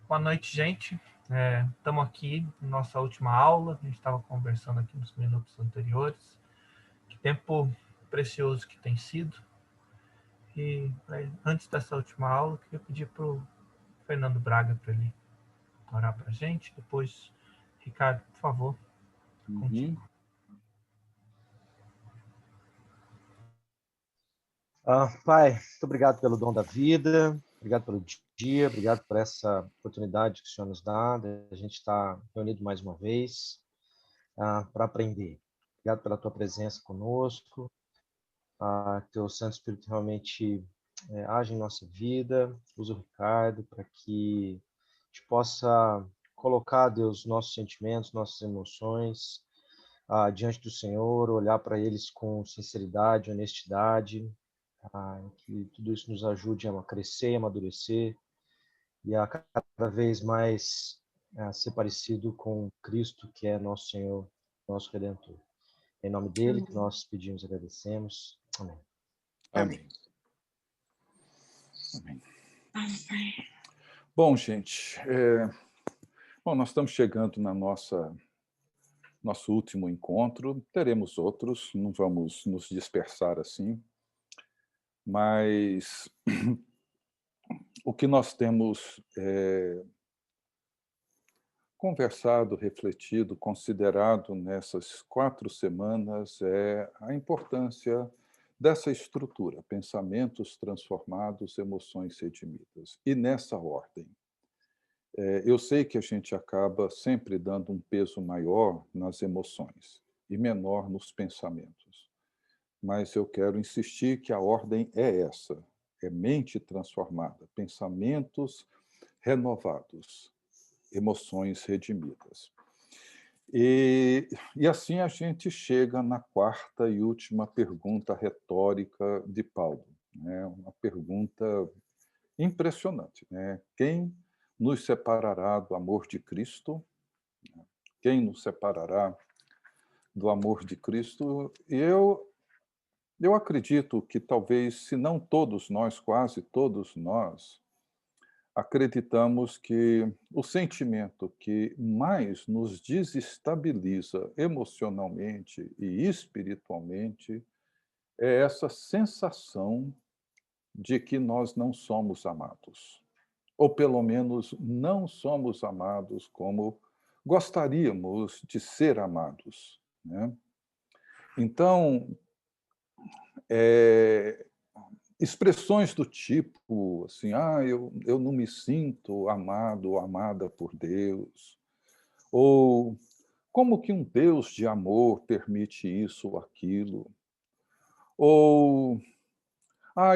Boa noite, gente. Estamos aqui na nossa última aula. A gente estava conversando aqui nos minutos anteriores. Que tempo precioso que tem sido. E antes dessa última aula, eu queria pedir para o Fernando Braga para ele orar para a gente. Depois, Ricardo, por favor, contigo. Pai, muito obrigado pelo dom da vida, obrigado pelo dia, obrigado por essa oportunidade que o Senhor nos dá, de a gente estar reunido mais uma vez para aprender. Obrigado pela tua presença conosco, que teu Santo Espírito realmente age em nossa vida, usa o Ricardo para que a gente possa colocar, Deus, nossos sentimentos, nossas emoções diante do Senhor, olhar para eles com sinceridade, honestidade, que tudo isso nos ajude a crescer, amadurecer e a cada vez mais ser parecido com Cristo, que é nosso Senhor, nosso Redentor. Em nome dele que nós pedimos e agradecemos. Amém. Amém. Amém. Bom, gente, nós estamos chegando na nosso último encontro. Teremos outros, não vamos nos dispersar assim, mas o que nós temos conversado, refletido, considerado nessas 4 semanas é a importância dessa estrutura, pensamentos transformados, emoções redimidas. E nessa ordem. Eu sei que a gente acaba sempre dando um peso maior nas emoções e menor nos pensamentos. Mas eu quero insistir que a ordem é essa, é mente transformada, pensamentos renovados, emoções redimidas. E assim a gente chega na 4ª e última pergunta retórica de Paulo, né? Uma pergunta impressionante, né? Quem nos separará do amor de Cristo? Quem nos separará do amor de Cristo? E eu acredito que talvez, se não todos nós, quase todos nós, acreditamos que o sentimento que mais nos desestabiliza emocionalmente e espiritualmente é essa sensação de que nós não somos amados. Ou, pelo menos, não somos amados como gostaríamos de ser amados, né? Então, expressões do tipo, assim, eu não me sinto amado ou amada por Deus, ou como que um Deus de amor permite isso ou aquilo, ou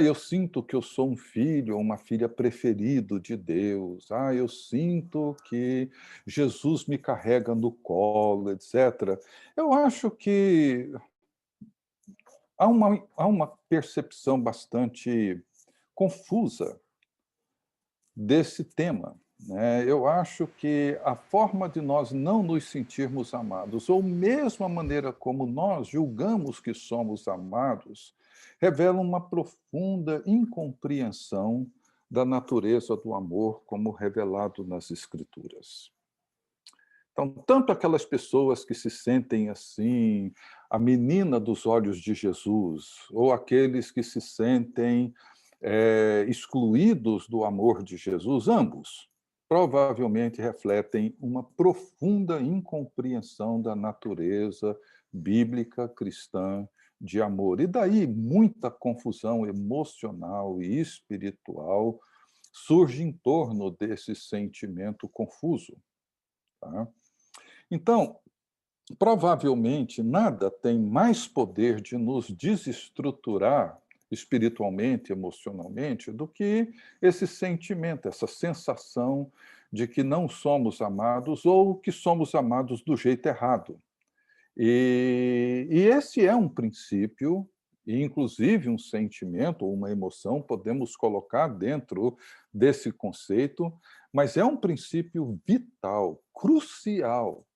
eu sinto que eu sou um filho ou uma filha preferido de Deus, eu sinto que Jesus me carrega no colo, etc. Eu acho que há uma percepção bastante confusa desse tema, né? Eu acho que a forma de nós não nos sentirmos amados, ou mesmo a maneira como nós julgamos que somos amados, revela uma profunda incompreensão da natureza do amor como revelado nas Escrituras. Então, tanto aquelas pessoas que se sentem assim, a menina dos olhos de Jesus, ou aqueles que se sentem excluídos do amor de Jesus, ambos provavelmente refletem uma profunda incompreensão da natureza bíblica cristã de amor. E daí muita confusão emocional e espiritual surge em torno desse sentimento confuso. Tá? Então, provavelmente nada tem mais poder de nos desestruturar espiritualmente, emocionalmente, do que esse sentimento, essa sensação de que não somos amados ou que somos amados do jeito errado. E esse é um princípio, e inclusive um sentimento ou uma emoção, podemos colocar dentro desse conceito, mas é um princípio vital, crucial,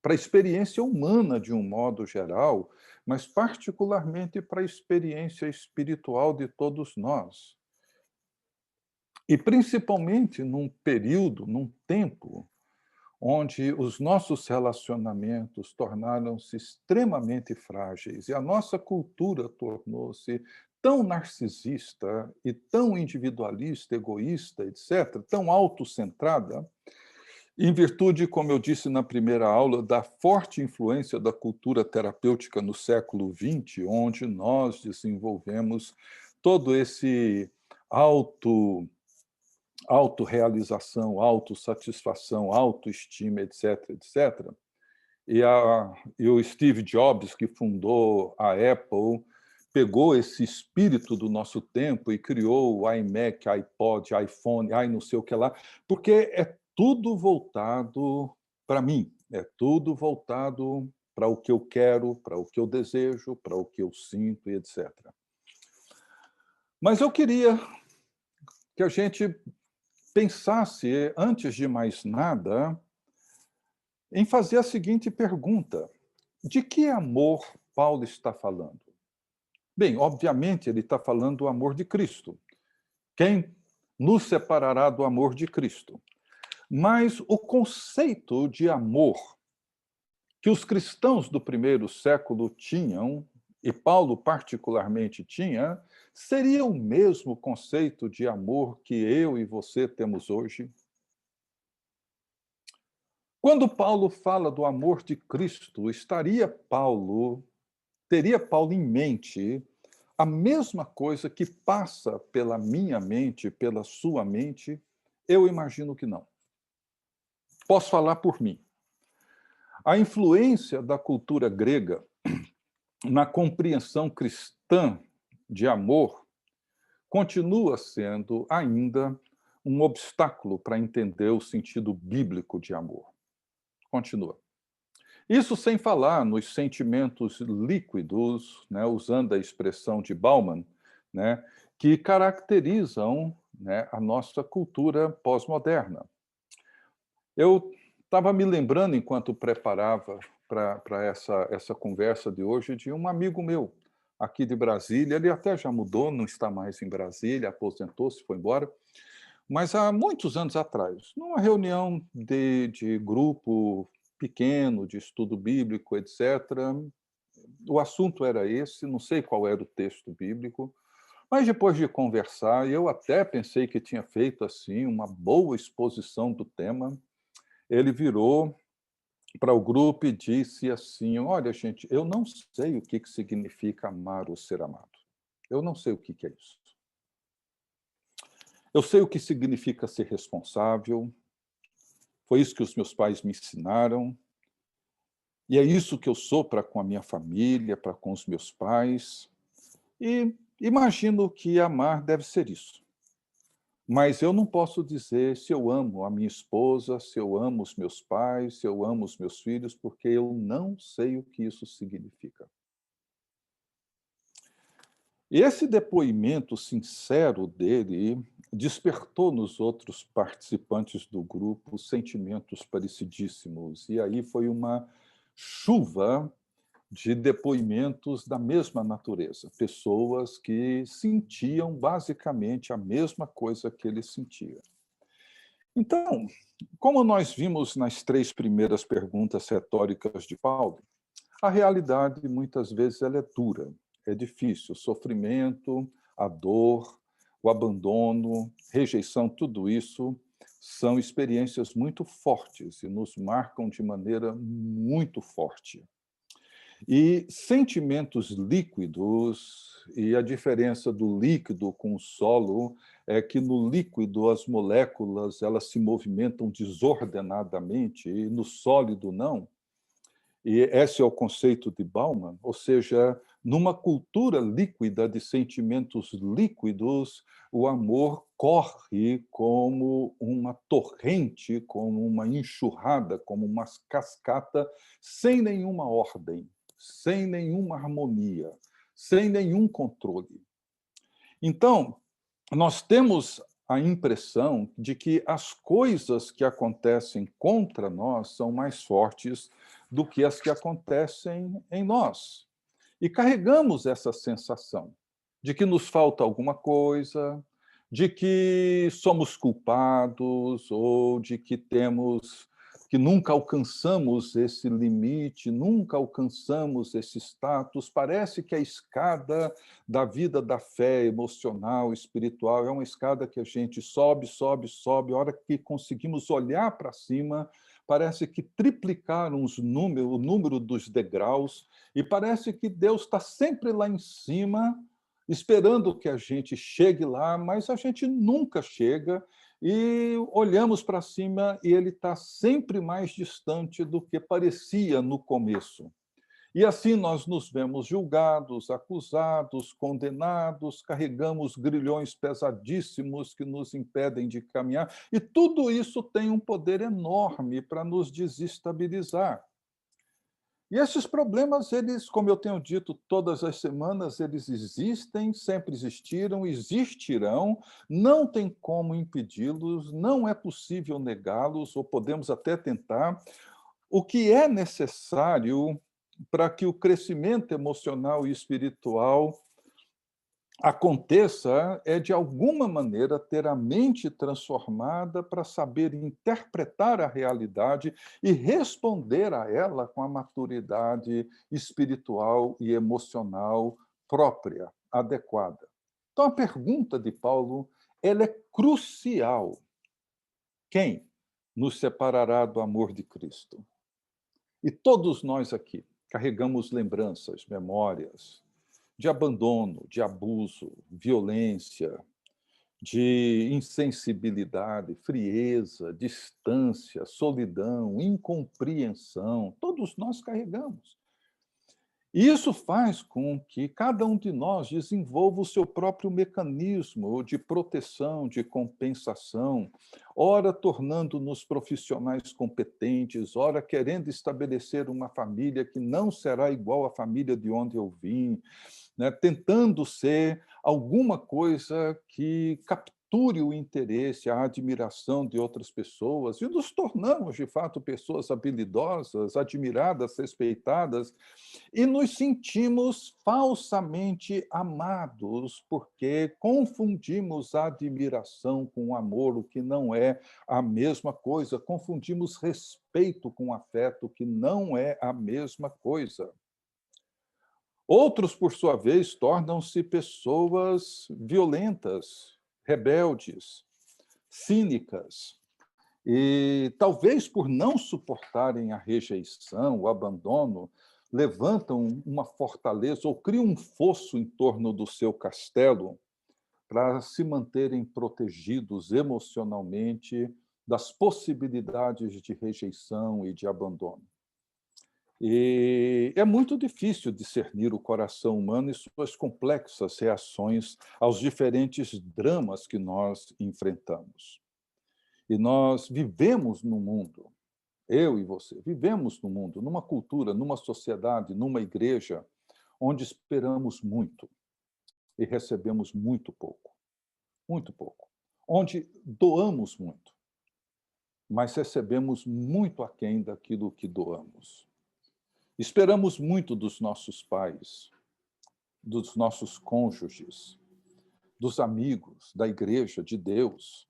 para a experiência humana de um modo geral, mas particularmente para a experiência espiritual de todos nós. E principalmente num período, num tempo, onde os nossos relacionamentos tornaram-se extremamente frágeis e a nossa cultura tornou-se tão narcisista e tão individualista, egoísta, etc., tão autocentrada, em virtude, como eu disse na primeira aula, da forte influência da cultura terapêutica no século XX, onde nós desenvolvemos todo esse auto autorrealização, autossatisfação, autoestima, etc., etc. E o Steve Jobs, que fundou a Apple, pegou esse espírito do nosso tempo e criou o iMac, iPod, iPhone, não sei o que lá, porque é tudo voltado para mim, é tudo voltado para o que eu quero, para o que eu desejo, para o que eu sinto, e etc. Mas eu queria que a gente pensasse, antes de mais nada, em fazer a seguinte pergunta: de que amor Paulo está falando? Bem, obviamente, ele está falando do amor de Cristo. Quem nos separará do amor de Cristo? Mas o conceito de amor que os cristãos do primeiro século tinham, e Paulo particularmente tinha, seria o mesmo conceito de amor que eu e você temos hoje? Quando Paulo fala do amor de Cristo, teria Paulo em mente a mesma coisa que passa pela minha mente, pela sua mente? Eu imagino que não. Posso falar por mim. A influência da cultura grega na compreensão cristã de amor continua sendo ainda um obstáculo para entender o sentido bíblico de amor. Continua. Isso sem falar nos sentimentos líquidos, né, usando a expressão de Bauman, né, que caracterizam, né, a nossa cultura pós-moderna. Eu estava me lembrando, enquanto preparava para essa conversa de hoje, de um amigo meu aqui de Brasília. Ele até já mudou, não está mais em Brasília, aposentou-se, foi embora. Mas há muitos anos atrás, numa reunião de grupo pequeno, de estudo bíblico, etc., o assunto era esse, não sei qual era o texto bíblico, mas depois de conversar, eu até pensei que tinha feito assim uma boa exposição do tema. Ele virou para o grupo e disse assim: olha, gente, eu não sei o que significa amar ou ser amado. Eu não sei o que é isso. Eu sei o que significa ser responsável, foi isso que os meus pais me ensinaram, e é isso que eu sou para com a minha família, para com os meus pais. E imagino que amar deve ser isso. Mas eu não posso dizer se eu amo a minha esposa, se eu amo os meus pais, se eu amo os meus filhos, porque eu não sei o que isso significa. E esse depoimento sincero dele despertou nos outros participantes do grupo sentimentos parecidíssimos. E aí foi uma chuva de depoimentos da mesma natureza. Pessoas que sentiam basicamente a mesma coisa que ele sentia. Então, como nós vimos nas 3 primeiras perguntas retóricas de Paulo, a realidade, muitas vezes, ela é dura, é difícil. O sofrimento, a dor, o abandono, rejeição, tudo isso são experiências muito fortes e nos marcam de maneira muito forte. E sentimentos líquidos, e a diferença do líquido com o solo é que no líquido as moléculas elas se movimentam desordenadamente e no sólido não. E esse é o conceito de Bauman, ou seja, numa cultura líquida de sentimentos líquidos, o amor corre como uma torrente, como uma enxurrada, como uma cascata, sem nenhuma ordem, sem nenhuma harmonia, sem nenhum controle. Então, nós temos a impressão de que as coisas que acontecem contra nós são mais fortes do que as que acontecem em nós. E carregamos essa sensação de que nos falta alguma coisa, de que somos culpados ou de que nunca alcançamos esse limite, nunca alcançamos esse status. Parece que a escada da vida da fé emocional, espiritual, é uma escada que a gente sobe, sobe, sobe. A hora que conseguimos olhar para cima, parece que triplicaram o número dos degraus, e parece que Deus está sempre lá em cima, esperando que a gente chegue lá, mas a gente nunca chega, e olhamos para cima e ele está sempre mais distante do que parecia no começo. E assim nós nos vemos julgados, acusados, condenados, carregamos grilhões pesadíssimos que nos impedem de caminhar, e tudo isso tem um poder enorme para nos desestabilizar. E esses problemas, eles, como eu tenho dito todas as semanas, eles existem, sempre existiram, existirão, não tem como impedi-los, não é possível negá-los, ou podemos até tentar. O que é necessário para que o crescimento emocional e espiritual aconteça é, de alguma maneira, ter a mente transformada para saber interpretar a realidade e responder a ela com a maturidade espiritual e emocional própria, adequada. Então, a pergunta de Paulo, ela é crucial. Quem nos separará do amor de Cristo? E todos nós aqui carregamos lembranças, memórias, de abandono, de abuso, violência, de insensibilidade, frieza, distância, solidão, incompreensão. Todos nós carregamos. E isso faz com que cada um de nós desenvolva o seu próprio mecanismo de proteção, de compensação, ora tornando-nos profissionais competentes, ora querendo estabelecer uma família que não será igual à família de onde eu vim, né, tentando ser alguma coisa que capture o interesse, a admiração de outras pessoas, e nos tornamos, de fato, pessoas habilidosas, admiradas, respeitadas, e nos sentimos falsamente amados, porque confundimos a admiração com amor, o que não é a mesma coisa, confundimos respeito com afeto, o que não é a mesma coisa. Outros, por sua vez, tornam-se pessoas violentas, rebeldes, cínicas, e talvez por não suportarem a rejeição, o abandono, levantam uma fortaleza ou criam um fosso em torno do seu castelo para se manterem protegidos emocionalmente das possibilidades de rejeição e de abandono. E é muito difícil discernir o coração humano e suas complexas reações aos diferentes dramas que nós enfrentamos. E nós vivemos no mundo, eu e você, vivemos no mundo, numa cultura, numa sociedade, numa igreja, onde esperamos muito e recebemos muito pouco. Muito pouco. Onde doamos muito, mas recebemos muito aquém daquilo que doamos. Esperamos muito dos nossos pais, dos nossos cônjuges, dos amigos, da igreja, de Deus,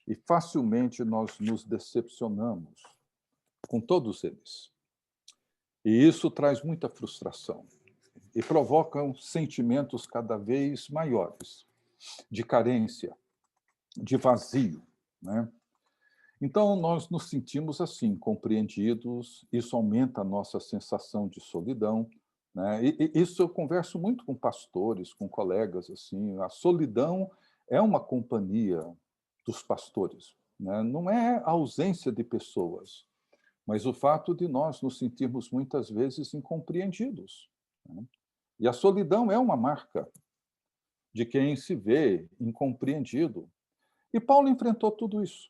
e facilmente nós nos decepcionamos com todos eles. E isso traz muita frustração e provoca sentimentos cada vez maiores de carência, de vazio, né? Então, nós nos sentimos assim, compreendidos, isso aumenta a nossa sensação de solidão, né? E isso eu converso muito com pastores, com colegas, assim, a solidão é uma companhia dos pastores, né? Não é a ausência de pessoas, mas o fato de nós nos sentirmos muitas vezes incompreendidos, né? E a solidão é uma marca de quem se vê incompreendido. E Paulo enfrentou tudo isso.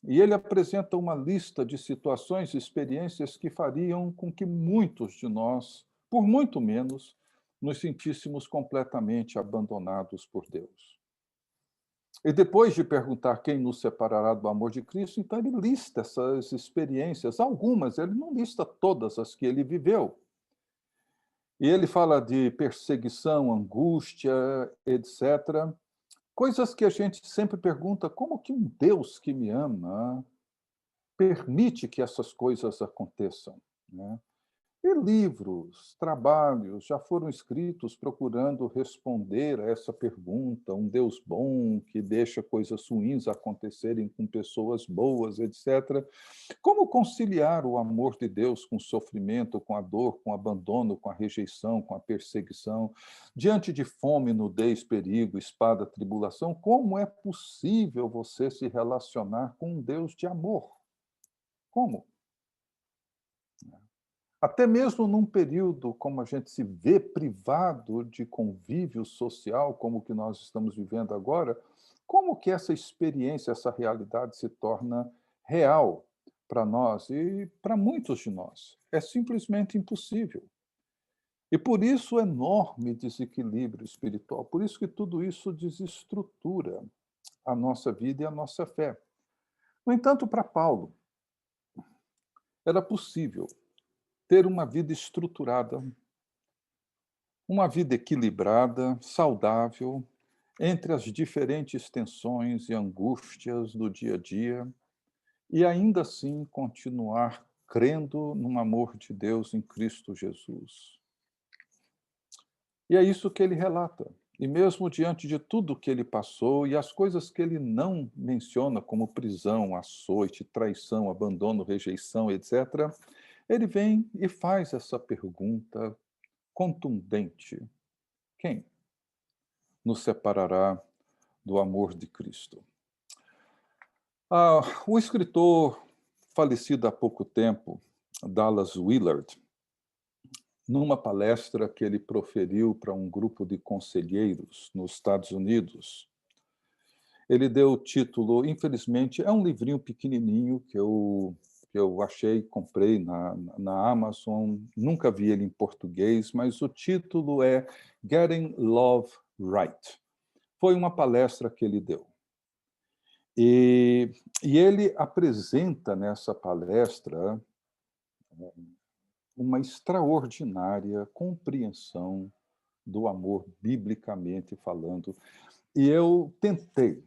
E ele apresenta uma lista de situações e experiências que fariam com que muitos de nós, por muito menos, nos sentíssemos completamente abandonados por Deus. E depois de perguntar quem nos separará do amor de Cristo, então ele lista essas experiências, algumas, ele não lista todas as que ele viveu. E ele fala de perseguição, angústia, etc., Coisas que a gente sempre pergunta, como que um Deus que me ama permite que essas coisas aconteçam, né? E livros, trabalhos já foram escritos procurando responder a essa pergunta, um Deus bom que deixa coisas ruins acontecerem com pessoas boas, etc. Como conciliar o amor de Deus com o sofrimento, com a dor, com o abandono, com a rejeição, com a perseguição? Diante de fome, nudez, perigo, espada, tribulação, como é possível você se relacionar com um Deus de amor? Como? Até mesmo num período como a gente se vê privado de convívio social, como o que nós estamos vivendo agora, como que essa experiência, essa realidade se torna real para nós e para muitos de nós? É simplesmente impossível. E por isso o enorme desequilíbrio espiritual, por isso que tudo isso desestrutura a nossa vida e a nossa fé. No entanto, para Paulo, era possível ter uma vida estruturada, uma vida equilibrada, saudável, entre as diferentes tensões e angústias do dia a dia, e ainda assim continuar crendo no amor de Deus em Cristo Jesus. E é isso que ele relata. E mesmo diante de tudo que ele passou e as coisas que ele não menciona, como prisão, açoite, traição, abandono, rejeição, etc., ele vem e faz essa pergunta contundente: quem nos separará do amor de Cristo? O escritor falecido há pouco tempo, Dallas Willard, numa palestra que ele proferiu para um grupo de conselheiros nos Estados Unidos, ele deu o título, infelizmente, é um livrinho pequenininho que eu achei, comprei na Amazon, nunca vi ele em português, mas o título é Getting Love Right. Foi uma palestra que ele deu. E ele apresenta nessa palestra uma extraordinária compreensão do amor, biblicamente falando. E eu tentei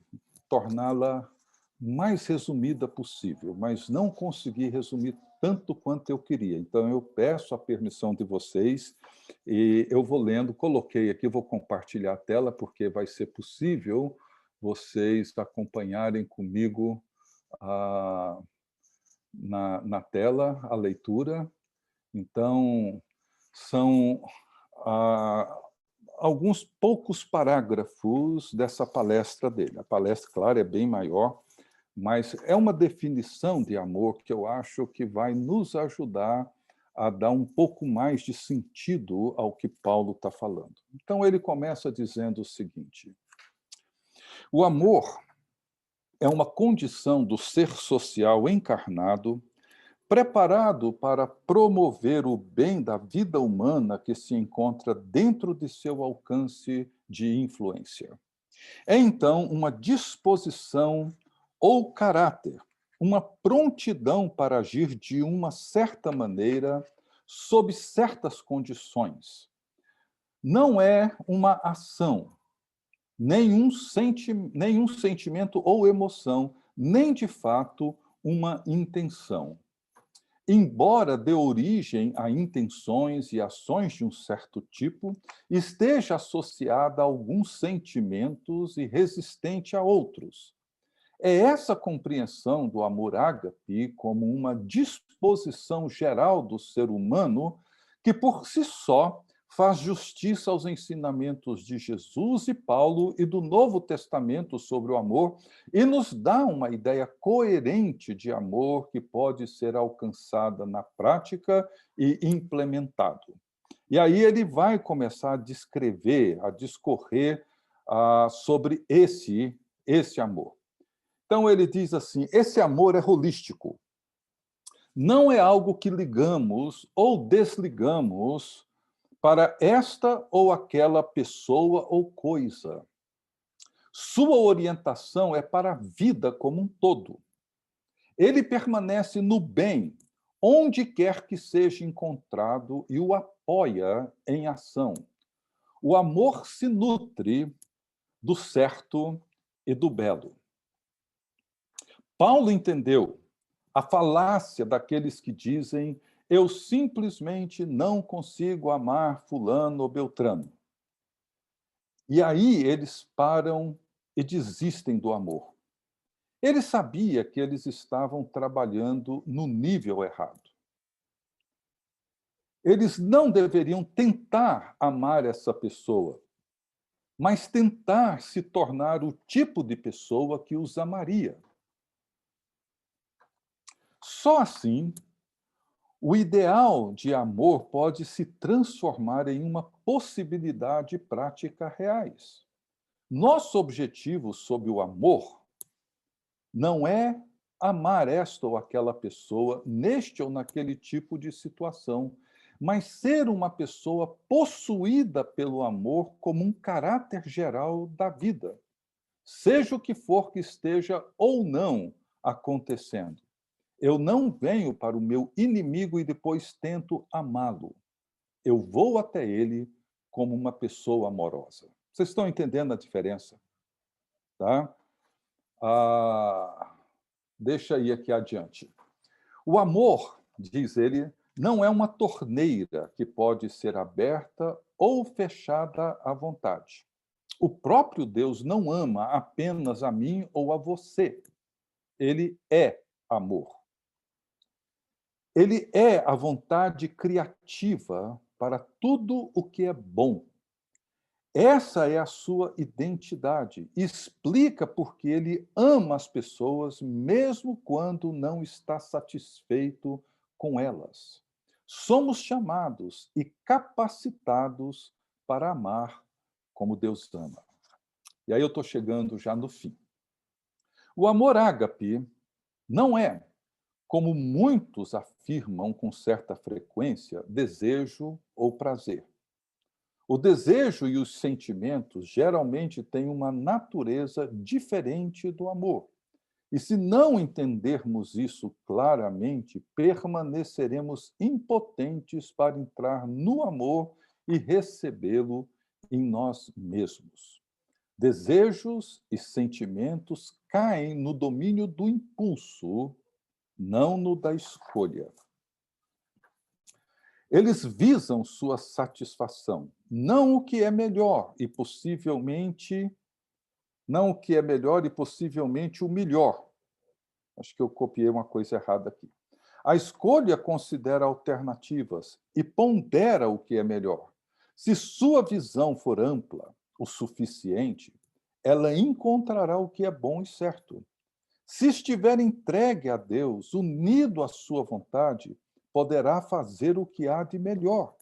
torná-la mais resumida possível, mas não consegui resumir tanto quanto eu queria. Então, eu peço a permissão de vocês e eu vou lendo, coloquei aqui, vou compartilhar a tela, porque vai ser possível vocês acompanharem comigo na tela a leitura. Então, são alguns poucos parágrafos dessa palestra dele. A palestra, claro, é bem maior, mas é uma definição de amor que eu acho que vai nos ajudar a dar um pouco mais de sentido ao que Paulo está falando. Então, ele começa dizendo o seguinte: o amor é uma condição do ser social encarnado preparado para promover o bem da vida humana que se encontra dentro de seu alcance de influência. É, então, uma disposição ou caráter, uma prontidão para agir de uma certa maneira, sob certas condições. Não é uma ação, nenhum sentimento ou emoção, nem, de fato, uma intenção. Embora dê origem a intenções e ações de um certo tipo, esteja associada a alguns sentimentos e resistente a outros. É essa compreensão do amor ágape como uma disposição geral do ser humano que, por si só, faz justiça aos ensinamentos de Jesus e Paulo e do Novo Testamento sobre o amor e nos dá uma ideia coerente de amor que pode ser alcançada na prática e implementado. E aí ele vai começar a descrever, a discorrer sobre esse amor. Então ele diz assim: esse amor é holístico. Não é algo que ligamos ou desligamos para esta ou aquela pessoa ou coisa. Sua orientação é para a vida como um todo. Ele permanece no bem, onde quer que seja encontrado, e o apoia em ação. O amor se nutre do certo e do belo. Paulo entendeu a falácia daqueles que dizem: eu simplesmente não consigo amar fulano ou beltrano. E aí eles param e desistem do amor. Ele sabia que eles estavam trabalhando no nível errado. Eles não deveriam tentar amar essa pessoa, mas tentar se tornar o tipo de pessoa que os amaria. Só assim, o ideal de amor pode se transformar em uma possibilidade prática reais. Nosso objetivo sob o amor não é amar esta ou aquela pessoa neste ou naquele tipo de situação, mas ser uma pessoa possuída pelo amor como um caráter geral da vida, seja o que for que esteja ou não acontecendo. Eu não venho para o meu inimigo e depois tento amá-lo. Eu vou até ele como uma pessoa amorosa. Vocês estão entendendo a diferença? Tá? Deixa aí aqui adiante. O amor, diz ele, não é uma torneira que pode ser aberta ou fechada à vontade. O próprio Deus não ama apenas a mim ou a você. Ele é amor. Ele é a vontade criativa para tudo o que é bom. Essa é a sua identidade. Explica porque ele ama as pessoas mesmo quando não está satisfeito com elas. Somos chamados e capacitados para amar como Deus ama. E aí eu estou chegando já no fim. O amor ágape não é, como muitos afirmam com certa frequência, desejo ou prazer. O desejo e os sentimentos geralmente têm uma natureza diferente do amor. E se não entendermos isso claramente, permaneceremos impotentes para entrar no amor e recebê-lo em nós mesmos. Desejos e sentimentos caem no domínio do impulso, não no da escolha. Eles visam sua satisfação, não o que é melhor e possivelmente o melhor. Acho que eu copiei uma coisa errada aqui. A escolha considera alternativas e pondera o que é melhor. Se sua visão for ampla o suficiente, ela encontrará o que é bom e certo. Se estiver entregue a Deus, unido à sua vontade, poderá fazer o que há de melhor.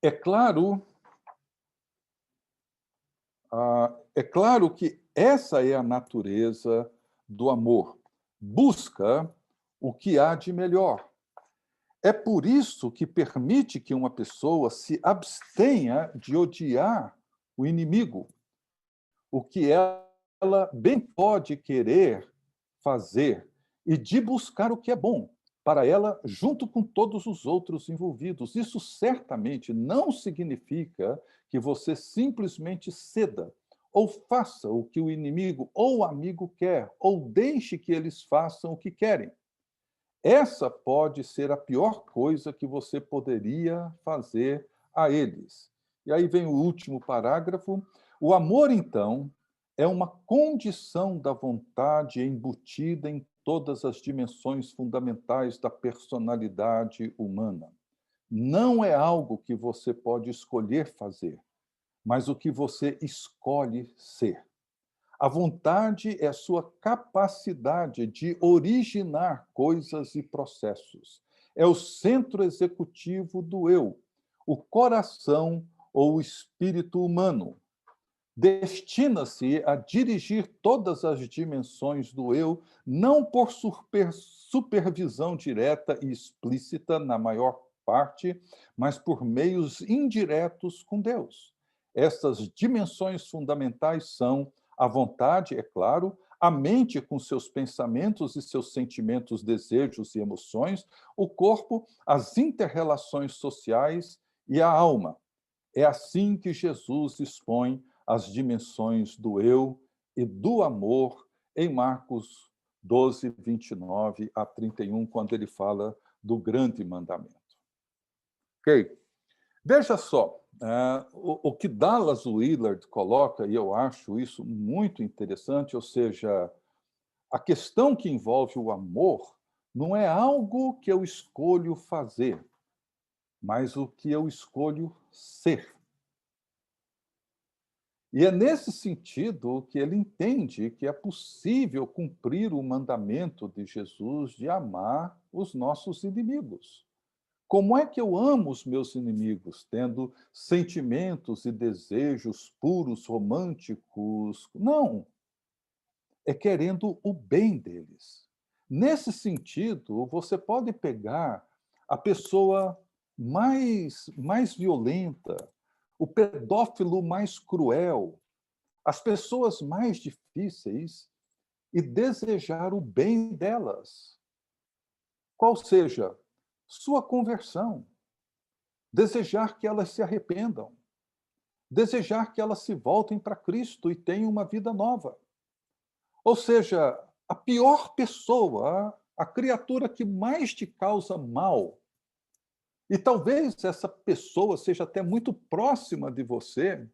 É claro que essa é a natureza do amor. Busca o que há de melhor. É por isso que permite que uma pessoa se abstenha de odiar o inimigo, o que ela bem pode querer fazer, e de buscar o que é bom para ela, junto com todos os outros envolvidos. Isso certamente não significa que você simplesmente ceda ou faça o que o inimigo ou o amigo quer, ou deixe que eles façam o que querem. Essa pode ser a pior coisa que você poderia fazer a eles. E aí vem o último parágrafo. O amor, então, é uma condição da vontade embutida em todas as dimensões fundamentais da personalidade humana. Não é algo que você pode escolher fazer, mas o que você escolhe ser. A vontade é a sua capacidade de originar coisas e processos. É o centro executivo do eu, o coração ou o espírito humano. Destina-se a dirigir todas as dimensões do eu, não por supervisão direta e explícita, na maior parte, mas por meios indiretos com Deus. Essas dimensões fundamentais são a vontade, é claro, a mente com seus pensamentos e seus sentimentos, desejos e emoções, o corpo, as inter-relações sociais e a alma. É assim que Jesus expõe as dimensões do eu e do amor em Marcos 12, 29 a 31, quando ele fala do grande mandamento. Ok? Veja só, o que Dallas Willard coloca, e eu acho isso muito interessante, ou seja, a questão que envolve o amor não é algo que eu escolho fazer, mas o que eu escolho ser. E é nesse sentido que ele entende que é possível cumprir o mandamento de Jesus de amar os nossos inimigos. Como é que eu amo os meus inimigos? Tendo sentimentos e desejos puros, românticos? Não. É querendo o bem deles. Nesse sentido, você pode pegar a pessoa mais violenta, o pedófilo mais cruel, as pessoas mais difíceis e desejar o bem delas. Qual seja sua conversão. Desejar que elas se arrependam. Desejar que elas se voltem para Cristo e tenham uma vida nova. Ou seja, a pior pessoa, a criatura que mais te causa mal, e talvez essa pessoa seja até muito próxima de você,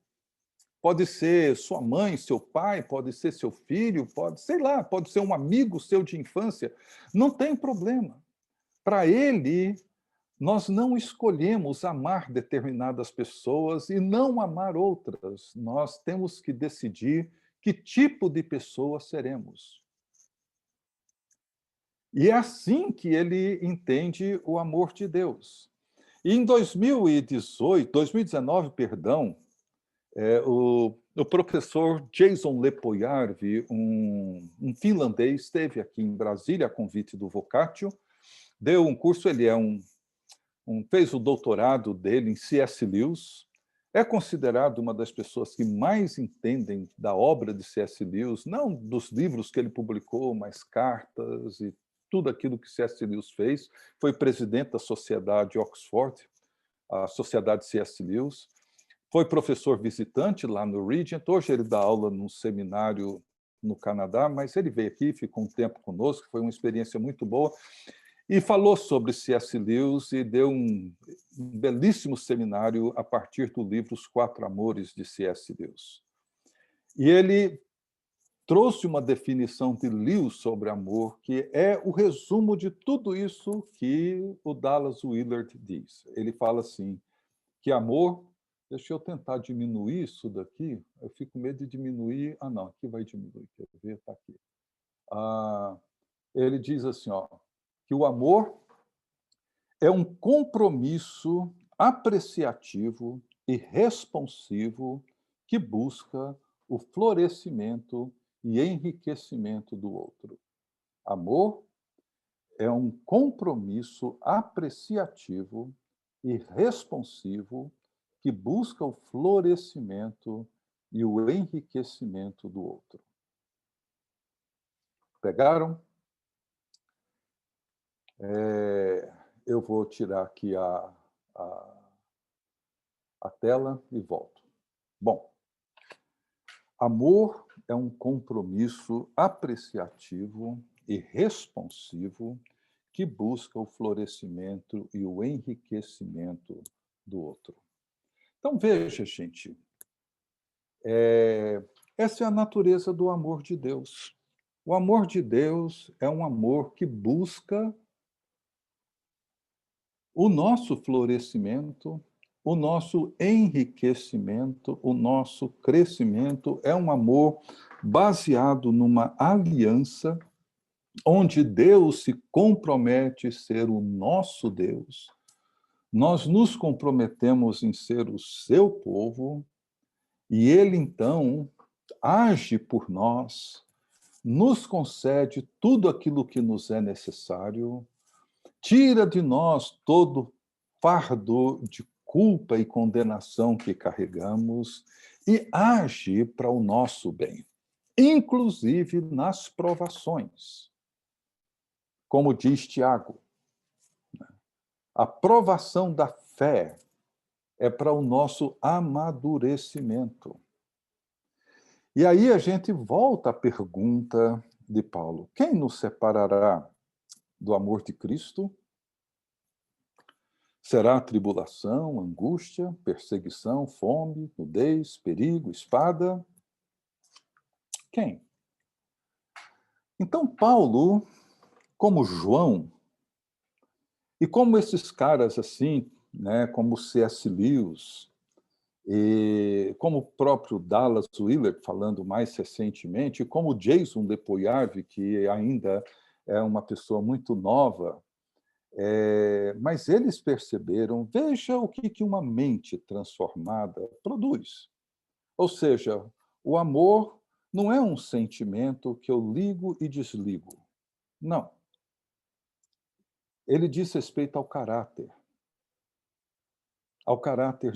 pode ser sua mãe, seu pai, pode ser seu filho, sei lá, pode ser um amigo seu de infância, não tem problema. Para ele, nós não escolhemos amar determinadas pessoas e não amar outras. Nós temos que decidir que tipo de pessoa seremos. E é assim que ele entende o amor de Deus. E em 2019, o professor Jason Lepojarvi, um finlandês, esteve aqui em Brasília a convite do Vocatio, deu um curso, ele fez o doutorado dele em C.S. Lewis, é considerado uma das pessoas que mais entendem da obra de C.S. Lewis, não dos livros que ele publicou, mas cartas e tudo aquilo que C.S. Lewis fez. Foi presidente da Sociedade Oxford, a Sociedade C.S. Lewis. Foi professor visitante lá no Regent. Hoje ele dá aula num seminário no Canadá, mas ele veio aqui, ficou um tempo conosco, foi uma experiência muito boa. E falou sobre C.S. Lewis e deu um belíssimo seminário a partir do livro Os Quatro Amores de C.S. Lewis. E ele trouxe uma definição de Lewis sobre amor, que é o resumo de tudo isso que o Dallas Willard diz. Ele fala assim, que amor... Deixa eu tentar diminuir isso daqui. Eu fico com medo de diminuir... Ah, não, aqui vai diminuir. Quer ver? Está aqui. Ele diz assim, que o amor é um compromisso apreciativo e responsivo que busca o florescimento e enriquecimento do outro. Amor é um compromisso apreciativo e responsivo que busca o florescimento e o enriquecimento do outro. Pegaram? Eu vou tirar aqui a tela e volto. Bom, amor é um compromisso apreciativo e responsivo que busca o florescimento e o enriquecimento do outro. Então, veja, gente, essa é a natureza do amor de Deus. O amor de Deus é um amor que busca o nosso florescimento, o nosso enriquecimento, o nosso crescimento. É um amor baseado numa aliança onde Deus se compromete a ser o nosso Deus. Nós nos comprometemos em ser o seu povo e ele, então, age por nós, nos concede tudo aquilo que nos é necessário, tira de nós todo fardo de culpa e condenação que carregamos e age para o nosso bem, inclusive nas provações. Como diz Tiago, a provação da fé é para o nosso amadurecimento. E aí a gente volta à pergunta de Paulo: quem nos separará do amor de Cristo? Será tribulação, angústia, perseguição, fome, nudez, perigo, espada? Quem? Então, Paulo, como João, e como esses caras assim, né, como C.S. Lewis, e como o próprio Dallas Willard, falando mais recentemente, e como Jason de Poyave, que ainda é uma pessoa muito nova, mas eles perceberam, veja o que uma mente transformada produz. Ou seja, o amor não é um sentimento que eu ligo e desligo. Não. Ele diz respeito ao caráter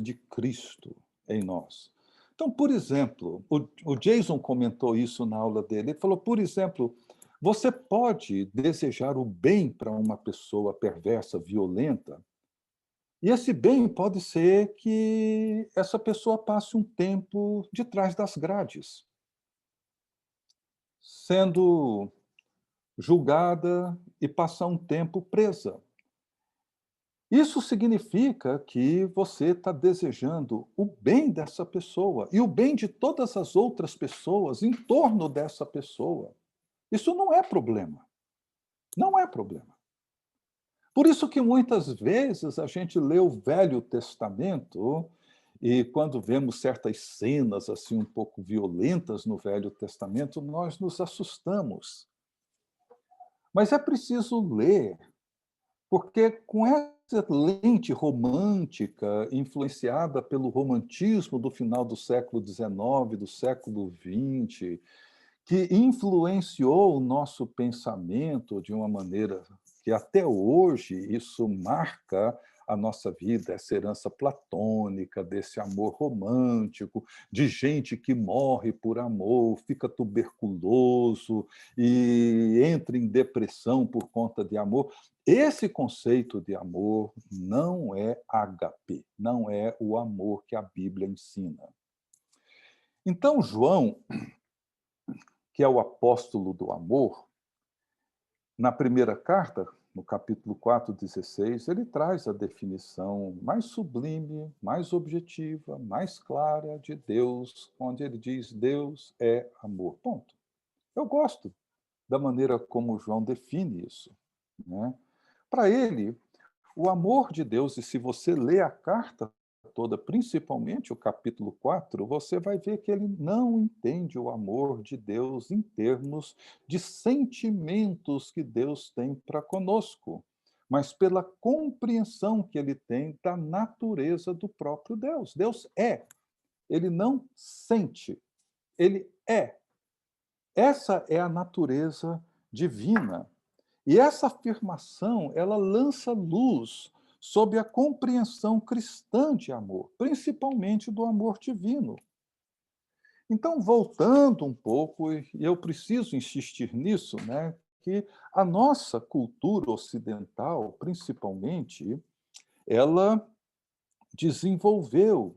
de Cristo em nós. Então, por exemplo, o Jason comentou isso na aula dele. Ele falou, por exemplo, você pode desejar o bem para uma pessoa perversa, violenta, e esse bem pode ser que essa pessoa passe um tempo de trás das grades, sendo julgada e passar um tempo presa. Isso significa que você está desejando o bem dessa pessoa e o bem de todas as outras pessoas em torno dessa pessoa. Isso não é problema. Não é problema. Por isso que muitas vezes a gente lê o Velho Testamento e quando vemos certas cenas assim um pouco violentas no Velho Testamento, nós nos assustamos. Mas é preciso ler, porque com essa lente romântica, influenciada pelo romantismo do final do século XIX, do século XX, que influenciou o nosso pensamento de uma maneira que até hoje isso marca a nossa vida, essa herança platônica, desse amor romântico, de gente que morre por amor, fica tuberculoso e entra em depressão por conta de amor. Esse conceito de amor não é ágape, não é o amor que a Bíblia ensina. Então, João, que é o apóstolo do amor, na primeira carta, no capítulo 4:16, ele traz a definição mais sublime, mais objetiva, mais clara de Deus, onde ele diz: Deus é amor. Ponto. Eu gosto da maneira como João define isso, né? Para ele, o amor de Deus, e se você lê a carta toda, principalmente o capítulo 4, você vai ver que ele não entende o amor de Deus em termos de sentimentos que Deus tem para conosco, mas pela compreensão que ele tem da natureza do próprio Deus. Deus é, ele não sente, ele é. Essa é a natureza divina. E essa afirmação, ela lança luz sobre a compreensão cristã de amor, principalmente do amor divino. Então, voltando um pouco, e eu preciso insistir nisso, né, que a nossa cultura ocidental, principalmente, ela desenvolveu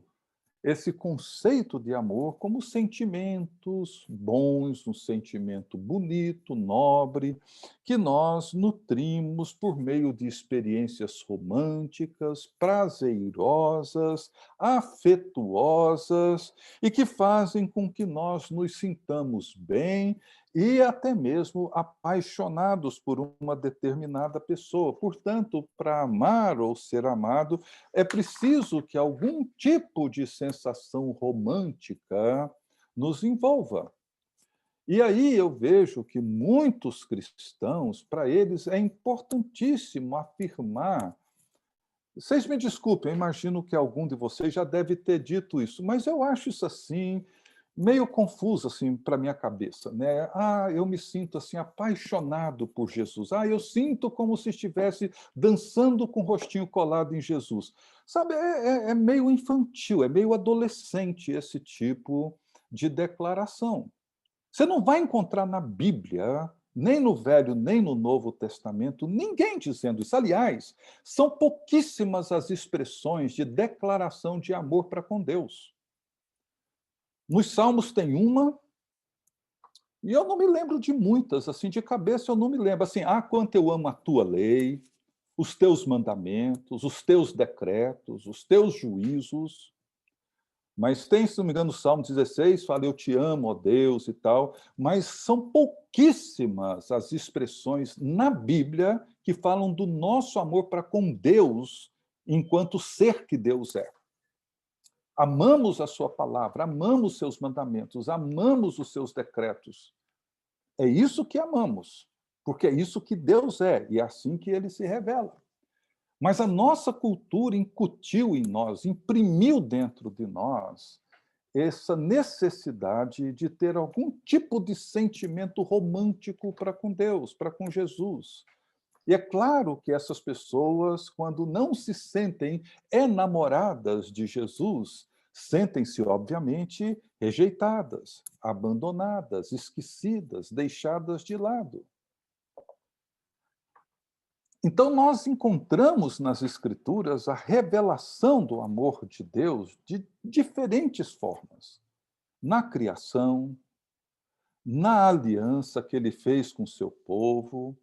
esse conceito de amor como sentimentos bons, um sentimento bonito, nobre, que nós nutrimos por meio de experiências românticas, prazerosas, afetuosas e que fazem com que nós nos sintamos bem e até mesmo apaixonados por uma determinada pessoa. Portanto, para amar ou ser amado, é preciso que algum tipo de sensação romântica nos envolva. E aí eu vejo que muitos cristãos, para eles, é importantíssimo afirmar. Vocês me desculpem, eu imagino que algum de vocês já deve ter dito isso, mas eu acho isso assim meio confuso assim para minha cabeça, né? Eu me sinto assim apaixonado por Jesus. Eu sinto como se estivesse dançando com o rostinho colado em Jesus. Sabe, é meio infantil, é meio adolescente esse tipo de declaração. Você não vai encontrar na Bíblia nem no Velho, nem no Novo Testamento, ninguém dizendo isso. Aliás, são pouquíssimas as expressões de declaração de amor para com Deus. Nos Salmos tem uma, e eu não me lembro de muitas, assim, de cabeça eu não me lembro. Assim, quanto eu amo a tua lei, os teus mandamentos, os teus decretos, os teus juízos. Mas tem, se não me engano, o Salmo 16, fala eu te amo, ó Deus, e tal, mas são pouquíssimas as expressões na Bíblia que falam do nosso amor para com Deus enquanto ser que Deus é. Amamos a sua palavra, amamos os seus mandamentos, amamos os seus decretos. É isso que amamos, porque é isso que Deus é, e é assim que ele se revela. Mas a nossa cultura incutiu em nós, imprimiu dentro de nós, essa necessidade de ter algum tipo de sentimento romântico para com Deus, para com Jesus. E é claro que essas pessoas, quando não se sentem enamoradas de Jesus, sentem-se, obviamente, rejeitadas, abandonadas, esquecidas, deixadas de lado. Então, nós encontramos nas Escrituras a revelação do amor de Deus de diferentes formas. Na criação, na aliança que ele fez com seu povo,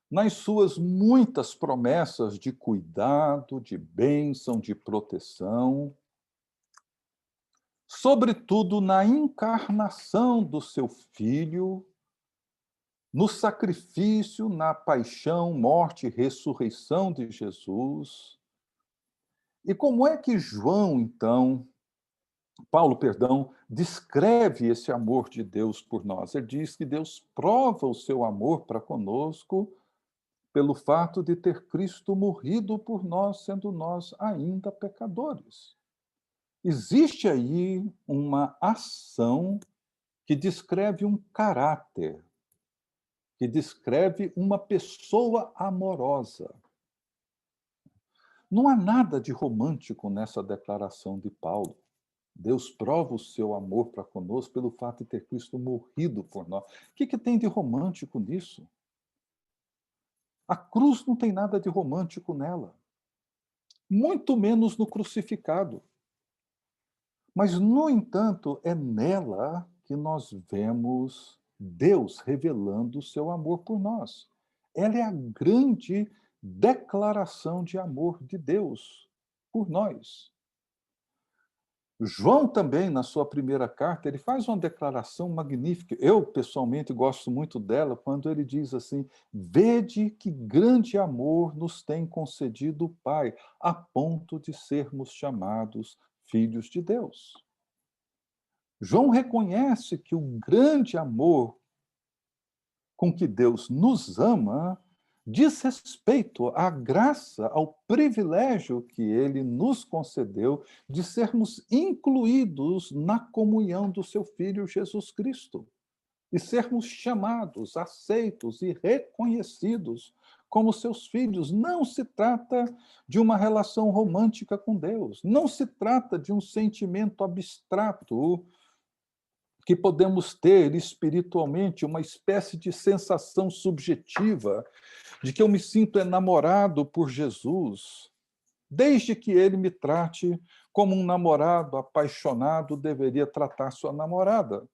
nas suas muitas promessas de cuidado, de bênção, de proteção, sobretudo na encarnação do seu Filho, no sacrifício, na paixão, morte e ressurreição de Jesus. E como é que Paulo, descreve esse amor de Deus por nós? Ele diz que Deus prova o seu amor para conosco pelo fato de ter Cristo morrido por nós, sendo nós ainda pecadores. Existe aí uma ação que descreve um caráter, que descreve uma pessoa amorosa. Não há nada de romântico nessa declaração de Paulo. Deus prova o seu amor para conosco pelo fato de ter Cristo morrido por nós. O que tem de romântico nisso? A cruz não tem nada de romântico nela. Muito menos no crucificado. Mas, no entanto, é nela que nós vemos Deus revelando o seu amor por nós. Ela é a grande declaração de amor de Deus por nós. João também, na sua primeira carta, ele faz uma declaração magnífica. Eu, pessoalmente, gosto muito dela, quando ele diz assim: vede que grande amor nos tem concedido o Pai, a ponto de sermos chamados filhos de Deus. João reconhece que o grande amor com que Deus nos ama diz respeito à graça, ao privilégio que ele nos concedeu de sermos incluídos na comunhão do seu Filho Jesus Cristo e sermos chamados, aceitos e reconhecidos como seus filhos. Não se trata de uma relação romântica com Deus, não se trata de um sentimento abstrato que podemos ter espiritualmente, uma espécie de sensação subjetiva de que eu me sinto enamorado por Jesus, desde que ele me trate como um namorado apaixonado deveria tratar sua namorada.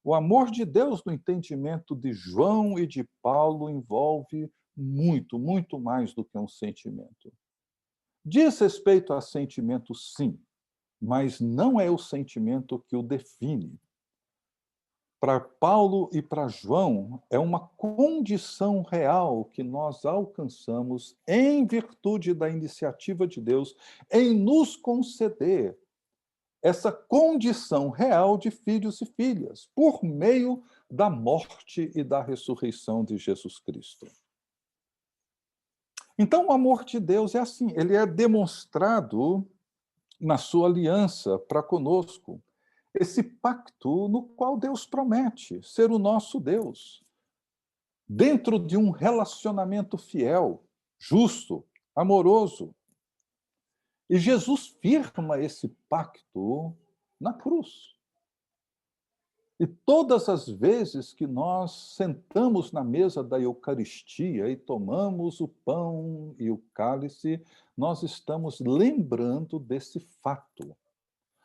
O amor de Deus, no entendimento de João e de Paulo, envolve muito, muito mais do que um sentimento. Diz respeito a sentimento, sim, mas não é o sentimento que o define. Para Paulo e para João, é uma condição real que nós alcançamos em virtude da iniciativa de Deus em nos conceder essa condição real de filhos e filhas, por meio da morte e da ressurreição de Jesus Cristo. Então, o amor de Deus é assim, ele é demonstrado na sua aliança para conosco. Esse pacto no qual Deus promete ser o nosso Deus, dentro de um relacionamento fiel, justo, amoroso. E Jesus firma esse pacto na cruz. E todas as vezes que nós sentamos na mesa da Eucaristia e tomamos o pão e o cálice, nós estamos lembrando desse fato.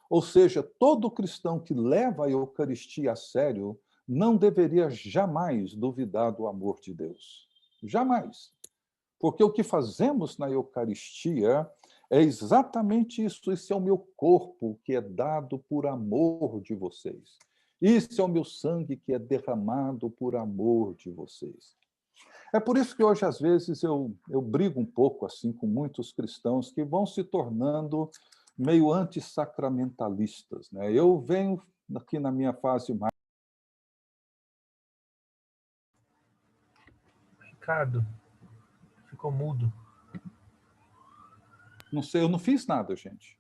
Ou seja, todo cristão que leva a Eucaristia a sério não deveria jamais duvidar do amor de Deus. Jamais. Porque o que fazemos na Eucaristia é exatamente isso. Esse é o meu corpo que é dado por amor de vocês. Esse é o meu sangue que é derramado por amor de vocês. É por isso que hoje, às vezes, eu brigo um pouco assim com muitos cristãos que vão se tornando meio antissacramentalistas, né? Eu venho aqui na minha fase mais... Ricardo, ficou mudo. Não sei, eu não fiz nada, gente.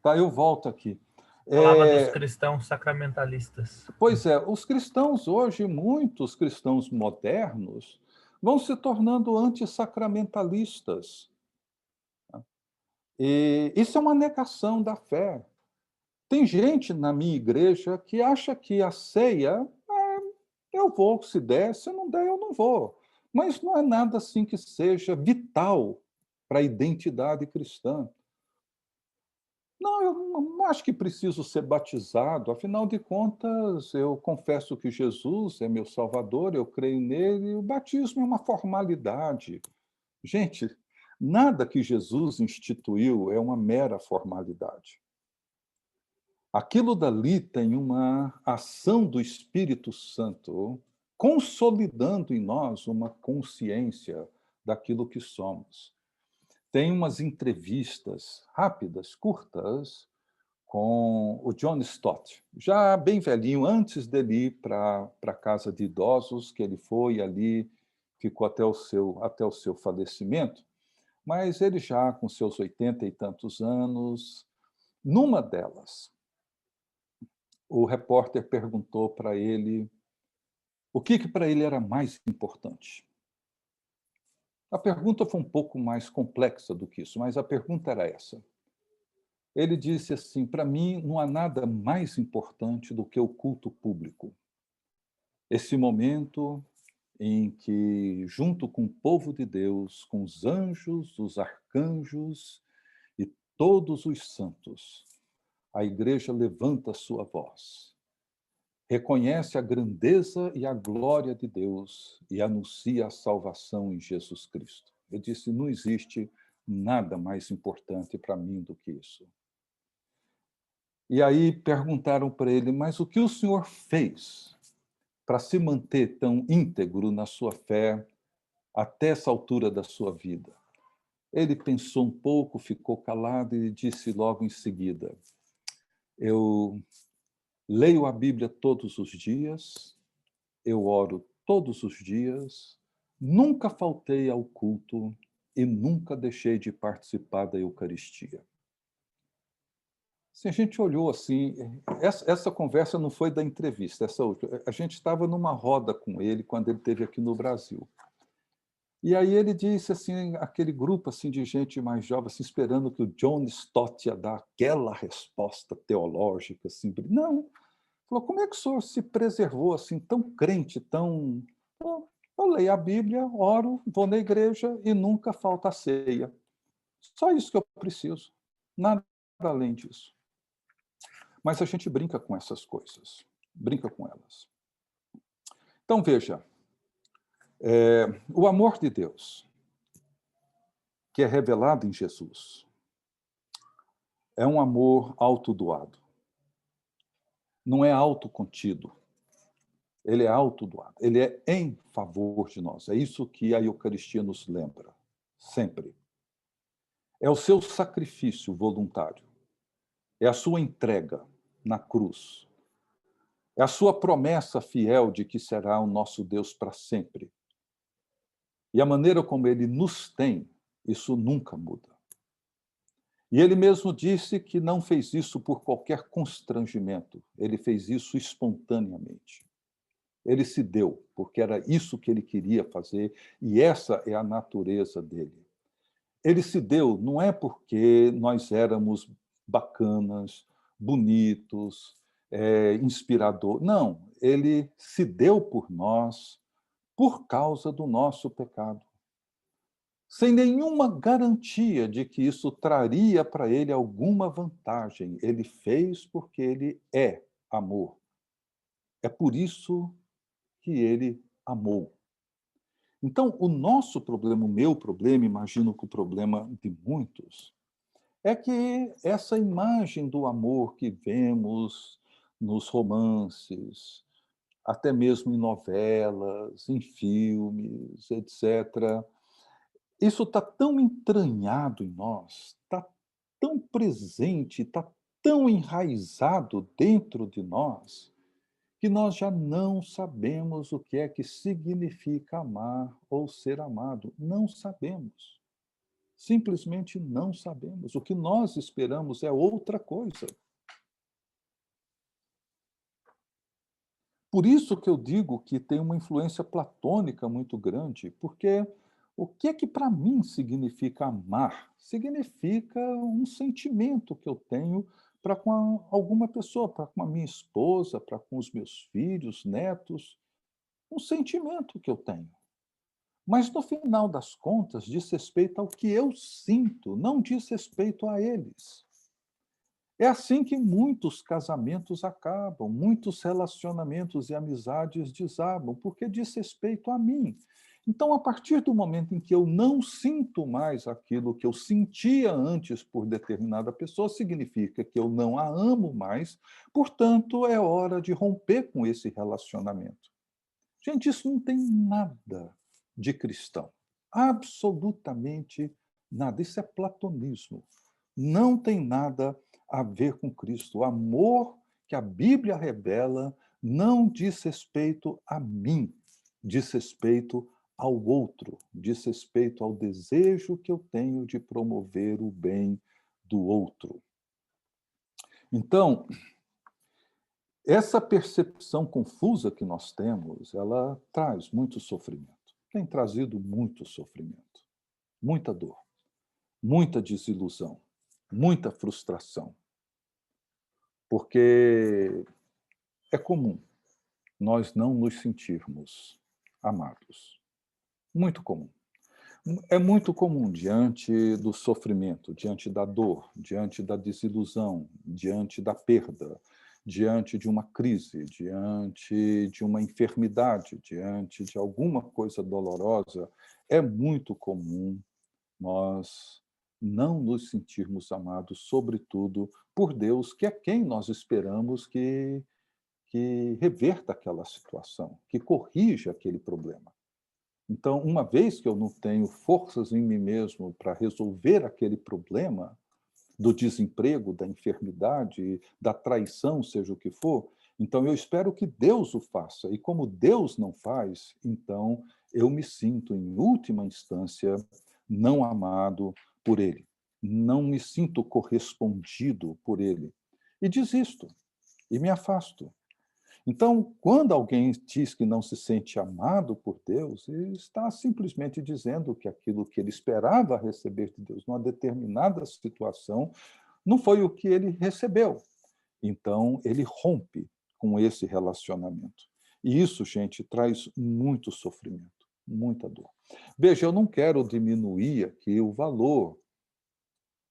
Tá, eu volto aqui. Falava dos cristãos sacramentalistas. Pois é, os cristãos hoje, muitos cristãos modernos, vão se tornando antissacramentalistas. E isso é uma negação da fé. Tem gente na minha igreja que acha que a ceia, eu vou se der, se não der, eu não vou. Mas não é nada assim que seja vital para a identidade cristã. Não, eu não acho que preciso ser batizado, afinal de contas, eu confesso que Jesus é meu Salvador, eu creio nele, e o batismo é uma formalidade. Gente, nada que Jesus instituiu é uma mera formalidade. Aquilo dali tem uma ação do Espírito Santo consolidando em nós uma consciência daquilo que somos. Tem umas entrevistas rápidas, curtas, com o John Stott, já bem velhinho, antes dele ir para a casa de idosos, que ele foi ali, ficou até o seu falecimento, mas ele já com seus 80 e tantos anos. Numa delas, o repórter perguntou para ele o que para ele era mais importante. A pergunta foi um pouco mais complexa do que isso, mas a pergunta era essa. Ele disse assim: para mim, não há nada mais importante do que o culto público. Esse momento em que, junto com o povo de Deus, com os anjos, os arcanjos e todos os santos, a igreja levanta a sua voz, reconhece a grandeza e a glória de Deus e anuncia a salvação em Jesus Cristo. Eu disse: não existe nada mais importante para mim do que isso. E aí perguntaram para ele: mas o que o senhor fez para se manter tão íntegro na sua fé até essa altura da sua vida? Ele pensou um pouco, ficou calado e disse logo em seguida: eu leio a Bíblia todos os dias, eu oro todos os dias, nunca faltei ao culto e nunca deixei de participar da Eucaristia. Se a gente olhou assim, essa conversa não foi da entrevista, essa outra. A gente estava numa roda com ele quando ele esteve aqui no Brasil. E aí ele disse assim, aquele grupo assim de gente mais jovem, assim, esperando que o John Stott ia dar aquela resposta teológica assim. Não. Falou: como é que o senhor se preservou assim, tão crente, tão... Eu leio a Bíblia, oro, vou na igreja e nunca falta a ceia. Só isso que eu preciso. Nada além disso. Mas a gente brinca com essas coisas, brinca com elas. Então, veja, o amor de Deus, que é revelado em Jesus, é um amor autodoado. Não é autocontido. Ele é autodoado. Ele é em favor de nós. É isso que a Eucaristia nos lembra, sempre. É o seu sacrifício voluntário. É a sua entrega na cruz. É a sua promessa fiel de que será o nosso Deus para sempre. E a maneira como ele nos tem, isso nunca muda. E ele mesmo disse que não fez isso por qualquer constrangimento. Ele fez isso espontaneamente. Ele se deu, porque era isso que ele queria fazer, e essa é a natureza dele. Ele se deu não é porque nós éramos bacanas, bonitos, inspirador. Não, ele se deu por nós por causa do nosso pecado, sem nenhuma garantia de que isso traria para ele alguma vantagem. Ele fez porque ele é amor. É por isso que ele amou. Então, o nosso problema, o meu problema, imagino que o problema de muitos, é que essa imagem do amor que vemos nos romances, até mesmo em novelas, em filmes, etc., isso está tão entranhado em nós, está tão presente, está tão enraizado dentro de nós, que nós já não sabemos o que é que significa amar ou ser amado. Não sabemos. Simplesmente não sabemos. O que nós esperamos é outra coisa. Por isso que eu digo que tem uma influência platônica muito grande, porque o que é que para mim significa amar? Significa um sentimento que eu tenho para com alguma pessoa, para com a minha esposa, para com os meus filhos, netos, um sentimento que eu tenho. Mas, no final das contas, diz respeito ao que eu sinto, não diz respeito a eles. É assim que muitos casamentos acabam, muitos relacionamentos e amizades desabam, porque diz respeito a mim. Então, a partir do momento em que eu não sinto mais aquilo que eu sentia antes por determinada pessoa, significa que eu não a amo mais, portanto, é hora de romper com esse relacionamento. Gente, isso não tem nada de cristão. Absolutamente nada. Isso é platonismo. Não tem nada a ver com Cristo. O amor que a Bíblia revela não diz respeito a mim, diz respeito ao outro, diz respeito ao desejo que eu tenho de promover o bem do outro. Então, essa percepção confusa que nós temos, ela traz muito sofrimento. Tem trazido muito sofrimento, muita dor, muita desilusão, muita frustração. Porque é comum nós não nos sentirmos amados. Muito comum. É muito comum diante do sofrimento, diante da dor, diante da desilusão, diante da perda, diante de uma crise, diante de uma enfermidade, diante de alguma coisa dolorosa, é muito comum nós não nos sentirmos amados, sobretudo por Deus, que é quem nós esperamos que reverta aquela situação, que corrija aquele problema. Então, uma vez que eu não tenho forças em mim mesmo para resolver aquele problema do desemprego, da enfermidade, da traição, seja o que for, então eu espero que Deus o faça. E como Deus não faz, então eu me sinto, em última instância, não amado por Ele. Não me sinto correspondido por Ele. E desisto, e me afasto. Então, quando alguém diz que não se sente amado por Deus, ele está simplesmente dizendo que aquilo que ele esperava receber de Deus numa determinada situação não foi o que ele recebeu. Então, ele rompe com esse relacionamento. E isso, gente, traz muito sofrimento, muita dor. Veja, eu não quero diminuir aqui o valor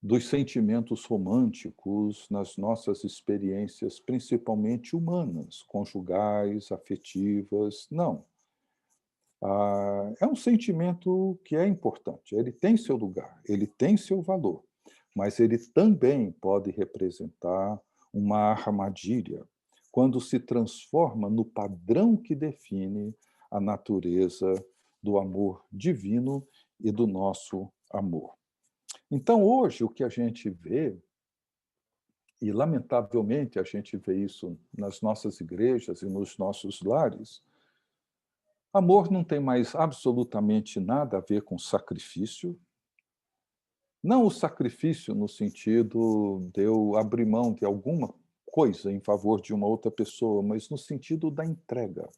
dos sentimentos românticos nas nossas experiências, principalmente humanas, conjugais, afetivas. Não. É um sentimento que é importante, ele tem seu lugar, ele tem seu valor, mas ele também pode representar uma armadilha quando se transforma no padrão que define a natureza do amor divino e do nosso amor. Então, hoje, o que a gente vê, e lamentavelmente a gente vê isso nas nossas igrejas e nos nossos lares, amor não tem mais absolutamente nada a ver com sacrifício. Não o sacrifício no sentido de eu abrir mão de alguma coisa em favor de uma outra pessoa, mas no sentido da entrega,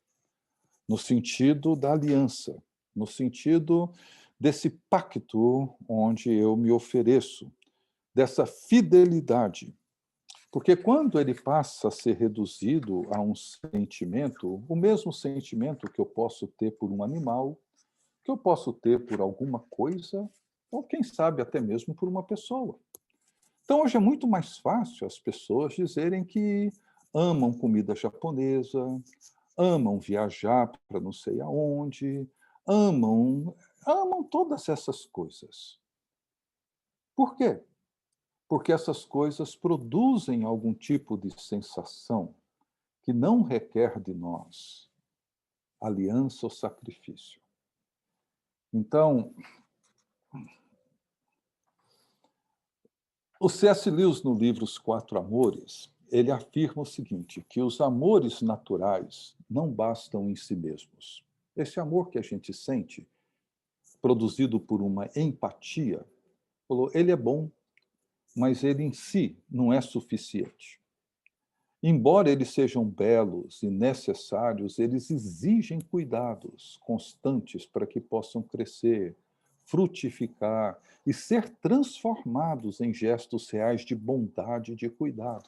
no sentido da aliança, no sentido desse pacto onde eu me ofereço, dessa fidelidade. Porque quando ele passa a ser reduzido a um sentimento, o mesmo sentimento que eu posso ter por um animal, que eu posso ter por alguma coisa, ou quem sabe até mesmo por uma pessoa. Então, hoje é muito mais fácil as pessoas dizerem que amam comida japonesa, amam viajar para não sei aonde, amam todas essas coisas. Por quê? Porque essas coisas produzem algum tipo de sensação que não requer de nós aliança ou sacrifício. Então, o C.S. Lewis, no livro Os Quatro Amores, ele afirma o seguinte, que os amores naturais não bastam em si mesmos. Esse amor que a gente sente, produzido por uma empatia, ele é bom, mas ele em si não é suficiente. Embora eles sejam belos e necessários, eles exigem cuidados constantes para que possam crescer, frutificar e ser transformados em gestos reais de bondade e de cuidado.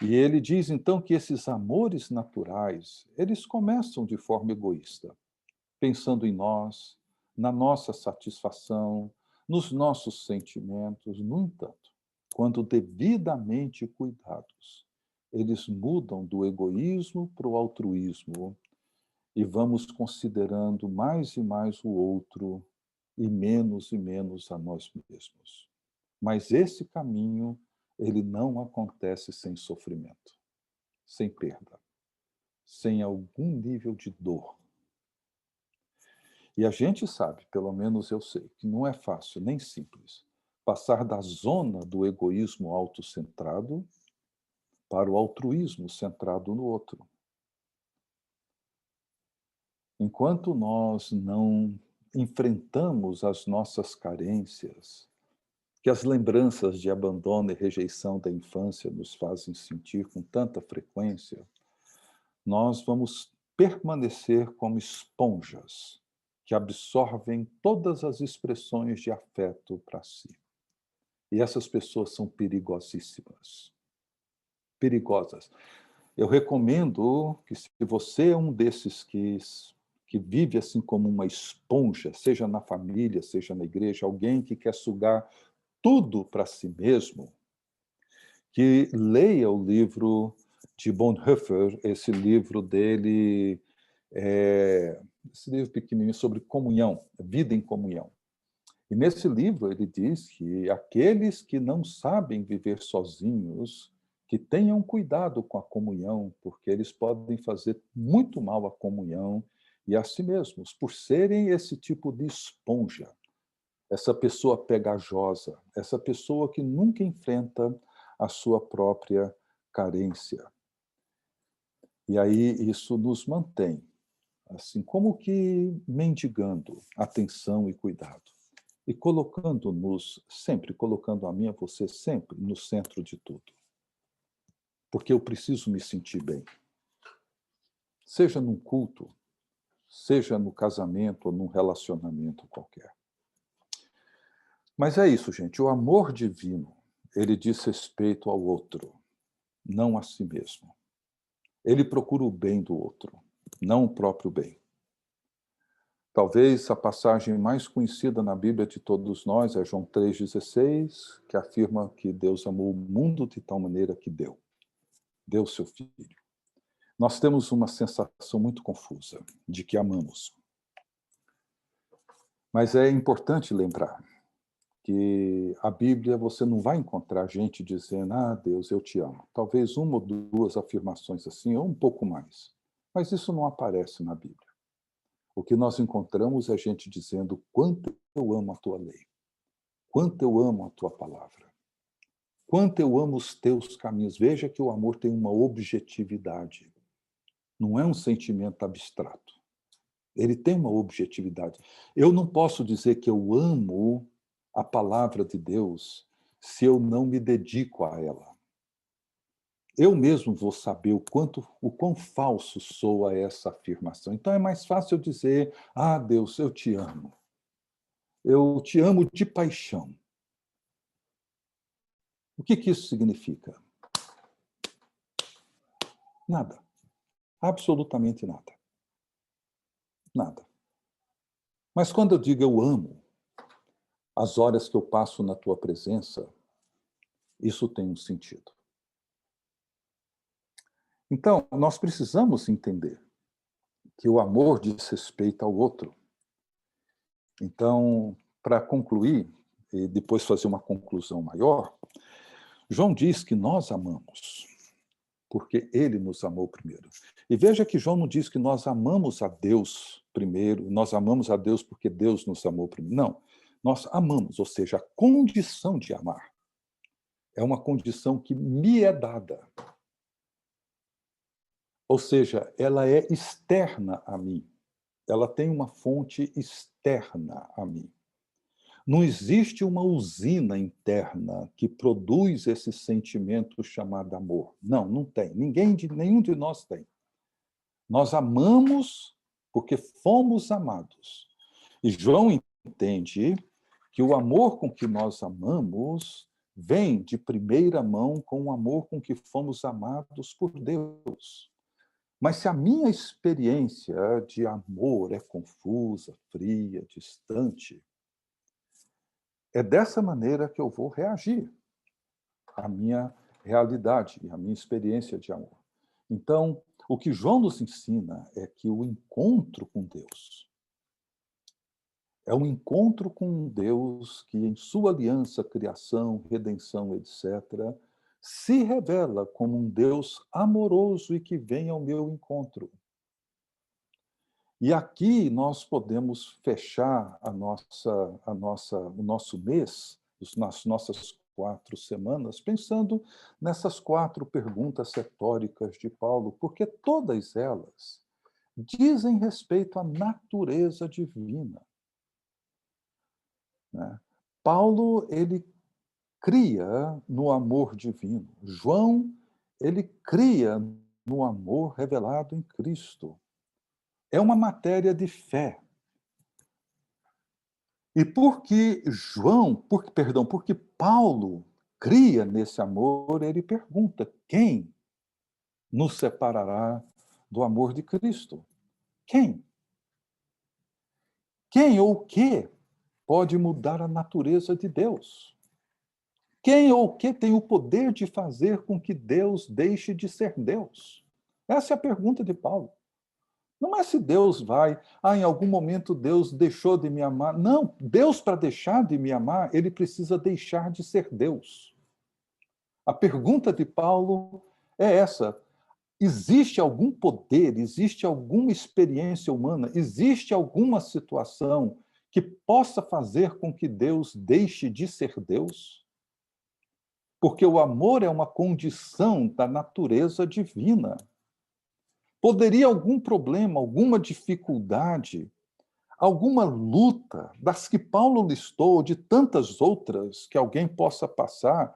E ele diz então que esses amores naturais, eles começam de forma egoísta, pensando em nós, na nossa satisfação, nos nossos sentimentos. No entanto, quando devidamente cuidados, eles mudam do egoísmo para o altruísmo e vamos considerando mais e mais o outro e menos a nós mesmos. Mas esse caminho, ele não acontece sem sofrimento, sem perda, sem algum nível de dor. E a gente sabe, pelo menos eu sei, que não é fácil nem simples passar da zona do egoísmo autocentrado para o altruísmo centrado no outro. Enquanto nós não enfrentamos as nossas carências, que as lembranças de abandono e rejeição da infância nos fazem sentir com tanta frequência, nós vamos permanecer como esponjas que absorvem todas as expressões de afeto para si. E essas pessoas são perigosíssimas. Perigosas. Eu recomendo que, se você é um desses que vive assim como uma esponja, seja na família, seja na igreja, alguém que quer sugar tudo para si mesmo, que leia o livro de Bonhoeffer, esse livro dele, esse livro pequenininho sobre comunhão, vida em comunhão. E nesse livro ele diz que aqueles que não sabem viver sozinhos, que tenham cuidado com a comunhão, porque eles podem fazer muito mal à comunhão e a si mesmos, por serem esse tipo de esponja, essa pessoa pegajosa, essa pessoa que nunca enfrenta a sua própria carência. E aí isso nos mantém, assim, como que mendigando atenção e cuidado. E colocando-nos, sempre colocando a mim e a você, sempre no centro de tudo. Porque eu preciso me sentir bem. Seja num culto, seja no casamento ou num relacionamento qualquer. Mas é isso, gente. O amor divino, ele diz respeito ao outro, não a si mesmo. Ele procura o bem do outro, não o próprio bem. Talvez a passagem mais conhecida na Bíblia de todos nós é João 3,16, que afirma que Deus amou o mundo de tal maneira que deu seu Filho. Nós temos uma sensação muito confusa de que amamos. Mas é importante lembrar que a Bíblia, você não vai encontrar gente dizendo, Deus, eu te amo. Talvez uma ou duas afirmações assim, ou um pouco mais. Mas isso não aparece na Bíblia. O que nós encontramos é gente dizendo quanto eu amo a tua lei, quanto eu amo a tua palavra, quanto eu amo os teus caminhos. Veja que o amor tem uma objetividade, não é um sentimento abstrato. Ele tem uma objetividade. Eu não posso dizer que eu amo a palavra de Deus se eu não me dedico a ela. Eu mesmo vou saber o quão falso soa essa afirmação. Então é mais fácil eu dizer, Deus, eu te amo. Eu te amo de paixão. O que isso significa? Nada. Absolutamente nada. Nada. Mas quando eu digo eu amo, as horas que eu passo na tua presença, isso tem um sentido. Então, nós precisamos entender que o amor diz respeito ao outro. Então, para concluir, e depois fazer uma conclusão maior, João diz que nós amamos, porque ele nos amou primeiro. E veja que João não diz que nós amamos a Deus primeiro, nós amamos a Deus porque Deus nos amou primeiro. Não, nós amamos, ou seja, a condição de amar. É uma condição que me é dada. Ou seja, ela é externa a mim. Ela tem uma fonte externa a mim. Não existe uma usina interna que produz esse sentimento chamado amor. Não, não tem. Nenhum de nós tem. Nós amamos porque fomos amados. E João entende que o amor com que nós amamos vem de primeira mão com o amor com que fomos amados por Deus. Mas se a minha experiência de amor é confusa, fria, distante, é dessa maneira que eu vou reagir à minha realidade, à minha experiência de amor. Então, o que João nos ensina é que o encontro com Deus é um encontro com um Deus que, em sua aliança, criação, redenção, etc., se revela como um Deus amoroso e que vem ao meu encontro. E aqui nós podemos fechar o nosso mês, nas nossas 4 semanas, pensando nessas 4 perguntas retóricas de Paulo, porque todas elas dizem respeito à natureza divina. Né? Paulo, ele cria no amor divino. João, ele cria no amor revelado em Cristo. É uma matéria de fé. E porque Paulo cria nesse amor, ele pergunta: quem nos separará do amor de Cristo? Quem? Quem ou o que pode mudar a natureza de Deus? Quem ou o que tem o poder de fazer com que Deus deixe de ser Deus? Essa é a pergunta de Paulo. Não é se Deus vai, em algum momento Deus deixou de me amar. Não, Deus, para deixar de me amar, ele precisa deixar de ser Deus. A pergunta de Paulo é essa: existe algum poder, existe alguma experiência humana, existe alguma situação que possa fazer com que Deus deixe de ser Deus? Porque o amor é uma condição da natureza divina. Poderia algum problema, alguma dificuldade, alguma luta, das que Paulo listou, de tantas outras que alguém possa passar,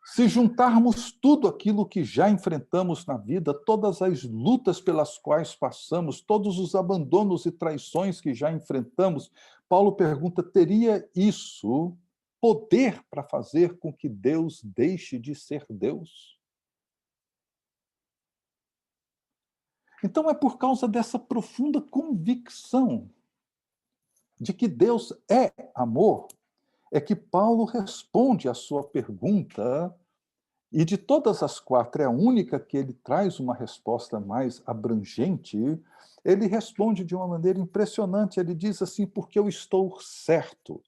se juntarmos tudo aquilo que já enfrentamos na vida, todas as lutas pelas quais passamos, todos os abandonos e traições que já enfrentamos, Paulo pergunta: teria isso poder para fazer com que Deus deixe de ser Deus? Então é por causa dessa profunda convicção de que Deus é amor, é que Paulo responde à sua pergunta, e de todas as 4, é a única que ele traz uma resposta mais abrangente. Ele responde de uma maneira impressionante. Ele diz assim: porque eu estou certo,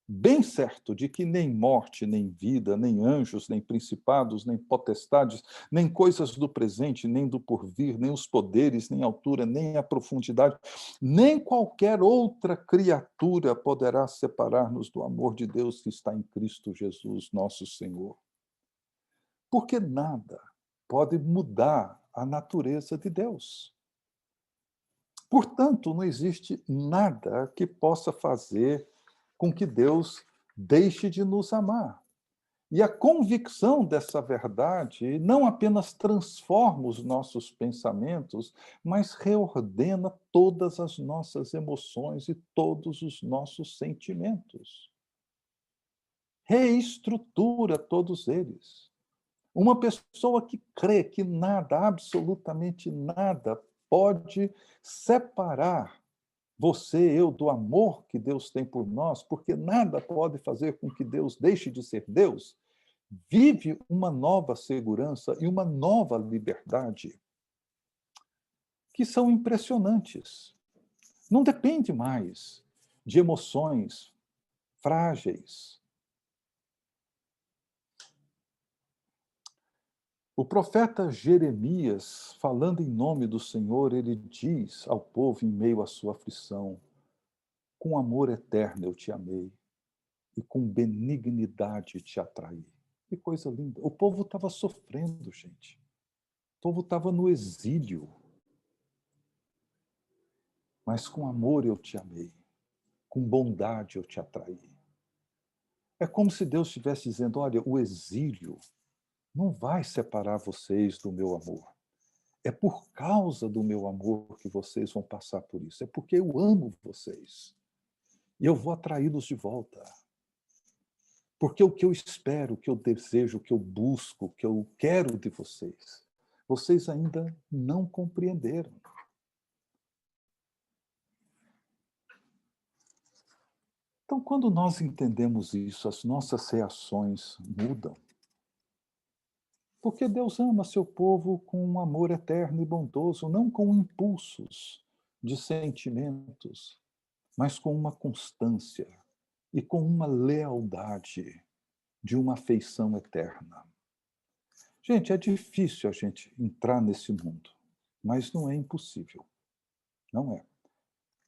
bem certo, de que nem morte, nem vida, nem anjos, nem principados, nem potestades, nem coisas do presente, nem do porvir, nem os poderes, nem a altura, nem a profundidade, nem qualquer outra criatura poderá separar-nos do amor de Deus que está em Cristo Jesus, nosso Senhor. Porque nada pode mudar a natureza de Deus. Portanto, não existe nada que possa fazer com que Deus deixe de nos amar. E a convicção dessa verdade não apenas transforma os nossos pensamentos, mas reordena todas as nossas emoções e todos os nossos sentimentos. Reestrutura todos eles. Uma pessoa que crê que nada, absolutamente nada, pode separar você, eu, do amor que Deus tem por nós, porque nada pode fazer com que Deus deixe de ser Deus, vive uma nova segurança e uma nova liberdade que são impressionantes. Não depende mais de emoções frágeis. O profeta Jeremias, falando em nome do Senhor, ele diz ao povo em meio à sua aflição: com amor eterno eu te amei e com benignidade te atraí. Que coisa linda. O povo estava sofrendo, gente. O povo estava no exílio. Mas com amor eu te amei, com bondade eu te atraí. É como se Deus estivesse dizendo: olha, o exílio não vai separar vocês do meu amor. É por causa do meu amor que vocês vão passar por isso. É porque eu amo vocês. E eu vou atraí-los de volta. Porque o que eu espero, o que eu desejo, o que eu busco, o que eu quero de vocês, vocês ainda não compreenderam. Então, quando nós entendemos isso, as nossas reações mudam. Porque Deus ama seu povo com um amor eterno e bondoso, não com impulsos de sentimentos, mas com uma constância e com uma lealdade de uma afeição eterna. Gente, é difícil a gente entrar nesse mundo, mas não é impossível. Não é.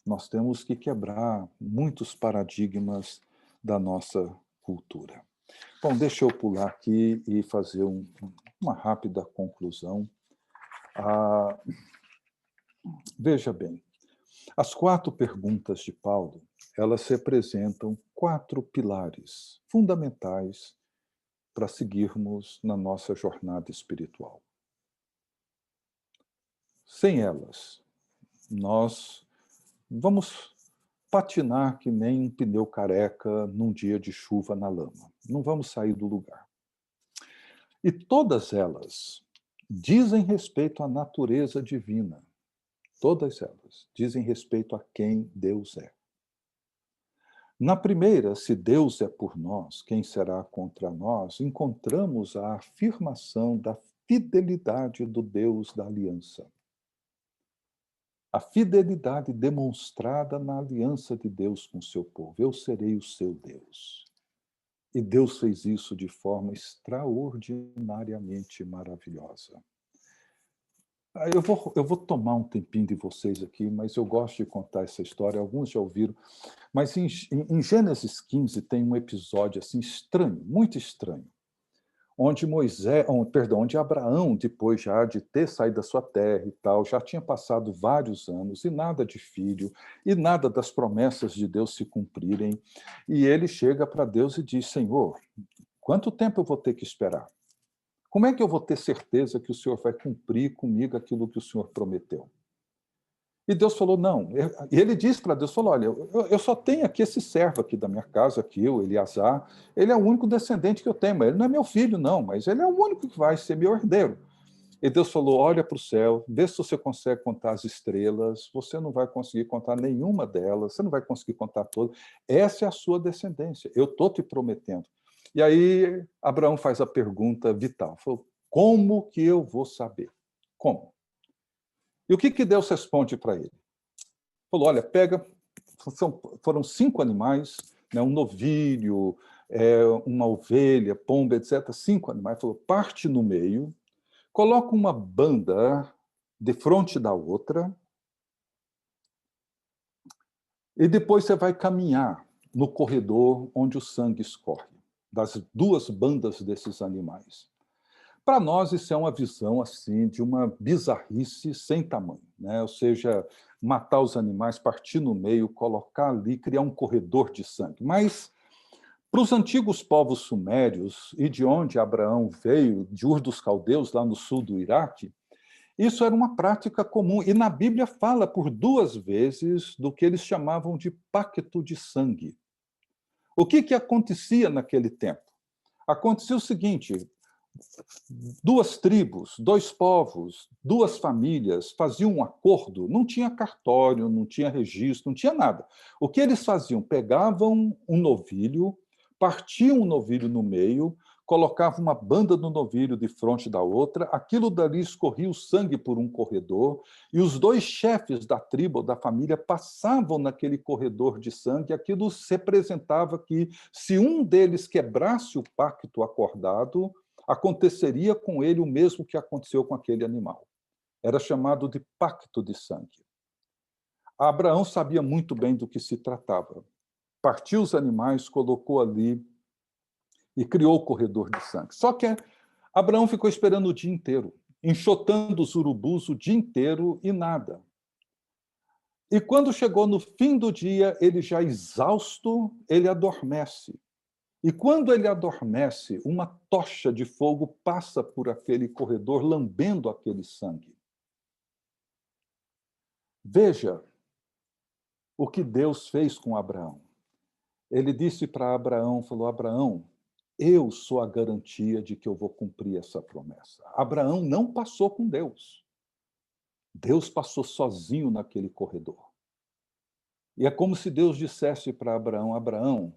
Nós temos que quebrar muitos paradigmas da nossa cultura. Bom, deixa eu pular aqui e fazer uma rápida conclusão. Veja bem, as 4 perguntas de Paulo, elas representam 4 pilares fundamentais para seguirmos na nossa jornada espiritual. Sem elas, nós vamos patinar que nem um pneu careca num dia de chuva na lama. Não vamos sair do lugar. E todas elas dizem respeito à natureza divina. Todas elas dizem respeito a quem Deus é. Na primeira, se Deus é por nós, quem será contra nós? Encontramos a afirmação da fidelidade do Deus da aliança. A fidelidade demonstrada na aliança de Deus com o seu povo. Eu serei o seu Deus. E Deus fez isso de forma extraordinariamente maravilhosa. Eu vou tomar um tempinho de vocês aqui, mas eu gosto de contar essa história, alguns já ouviram. Mas em Gênesis 15 tem um episódio assim estranho, muito estranho, onde onde Abraão, depois já de ter saído da sua terra e tal, já tinha passado vários anos e nada de filho, e nada das promessas de Deus se cumprirem, e ele chega para Deus e diz: Senhor, quanto tempo eu vou ter que esperar? Como é que eu vou ter certeza que o Senhor vai cumprir comigo aquilo que o Senhor prometeu? E Deus falou: não. E ele disse para Deus, falou: olha, eu só tenho aqui esse servo aqui da minha casa, aqui, o Eleazar, ele é o único descendente que eu tenho, mas ele não é meu filho, não, mas ele é o único que vai ser meu herdeiro. E Deus falou: olha para o céu, vê se você consegue contar as estrelas, você não vai conseguir contar nenhuma delas, você não vai conseguir contar todas, essa é a sua descendência, eu estou te prometendo. E aí Abraão faz a pergunta vital, falou: como que eu vou saber? Como? E o que Deus responde para ele? Falou: olha, pega, foram 5 animais, né, um novilho, uma ovelha, pomba, etc., 5 animais. Falou: parte no meio, coloca uma banda de frente da outra, e depois você vai caminhar no corredor onde o sangue escorre, das 2 bandas desses animais. Para nós, isso é uma visão assim de uma bizarrice sem tamanho, né? Ou seja, matar os animais, partir no meio, colocar ali, criar um corredor de sangue. Mas, para os antigos povos sumérios, e de onde Abraão veio, de Ur dos Caldeus, lá no sul do Iraque, isso era uma prática comum. E na Bíblia fala por 2 vezes do que eles chamavam de pacto de sangue. O que acontecia naquele tempo? Acontecia o seguinte: duas tribos, dois povos, duas famílias faziam um acordo, não tinha cartório, não tinha registro, não tinha nada. O que eles faziam? Pegavam um novilho, partiam o novilho no meio, colocavam uma banda do novilho de frente da outra, aquilo dali escorria o sangue por um corredor, e os dois chefes da tribo ou da família passavam naquele corredor de sangue, aquilo representava que, se um deles quebrasse o pacto acordado, aconteceria com ele o mesmo que aconteceu com aquele animal. Era chamado de pacto de sangue. Abraão sabia muito bem do que se tratava. Partiu os animais, colocou ali e criou o corredor de sangue. Só que Abraão ficou esperando o dia inteiro, enxotando os urubus o dia inteiro e nada. E quando chegou no fim do dia, ele já exausto, ele adormece. E quando ele adormece, uma tocha de fogo passa por aquele corredor, lambendo aquele sangue. Veja o que Deus fez com Abraão. Ele disse para Abraão, falou, Abraão, eu sou a garantia de que eu vou cumprir essa promessa. Abraão não passou com Deus. Deus passou sozinho naquele corredor. E é como se Deus dissesse para Abraão, Abraão,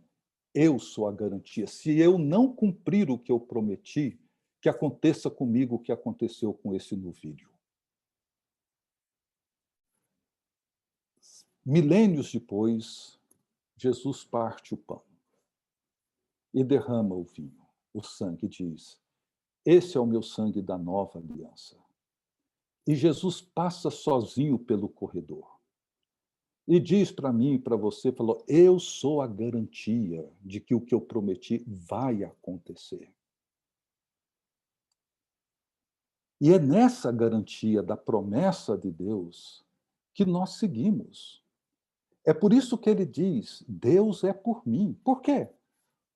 eu sou a garantia. Se eu não cumprir o que eu prometi, que aconteça comigo o que aconteceu com esse novilho. Milênios depois, Jesus parte o pão e derrama o vinho, o sangue, diz, esse é o meu sangue da nova aliança. E Jesus passa sozinho pelo corredor. E diz para mim e para você, falou, eu sou a garantia de que o que eu prometi vai acontecer. E é nessa garantia da promessa de Deus que nós seguimos. É por isso que ele diz, Deus é por mim. Por quê?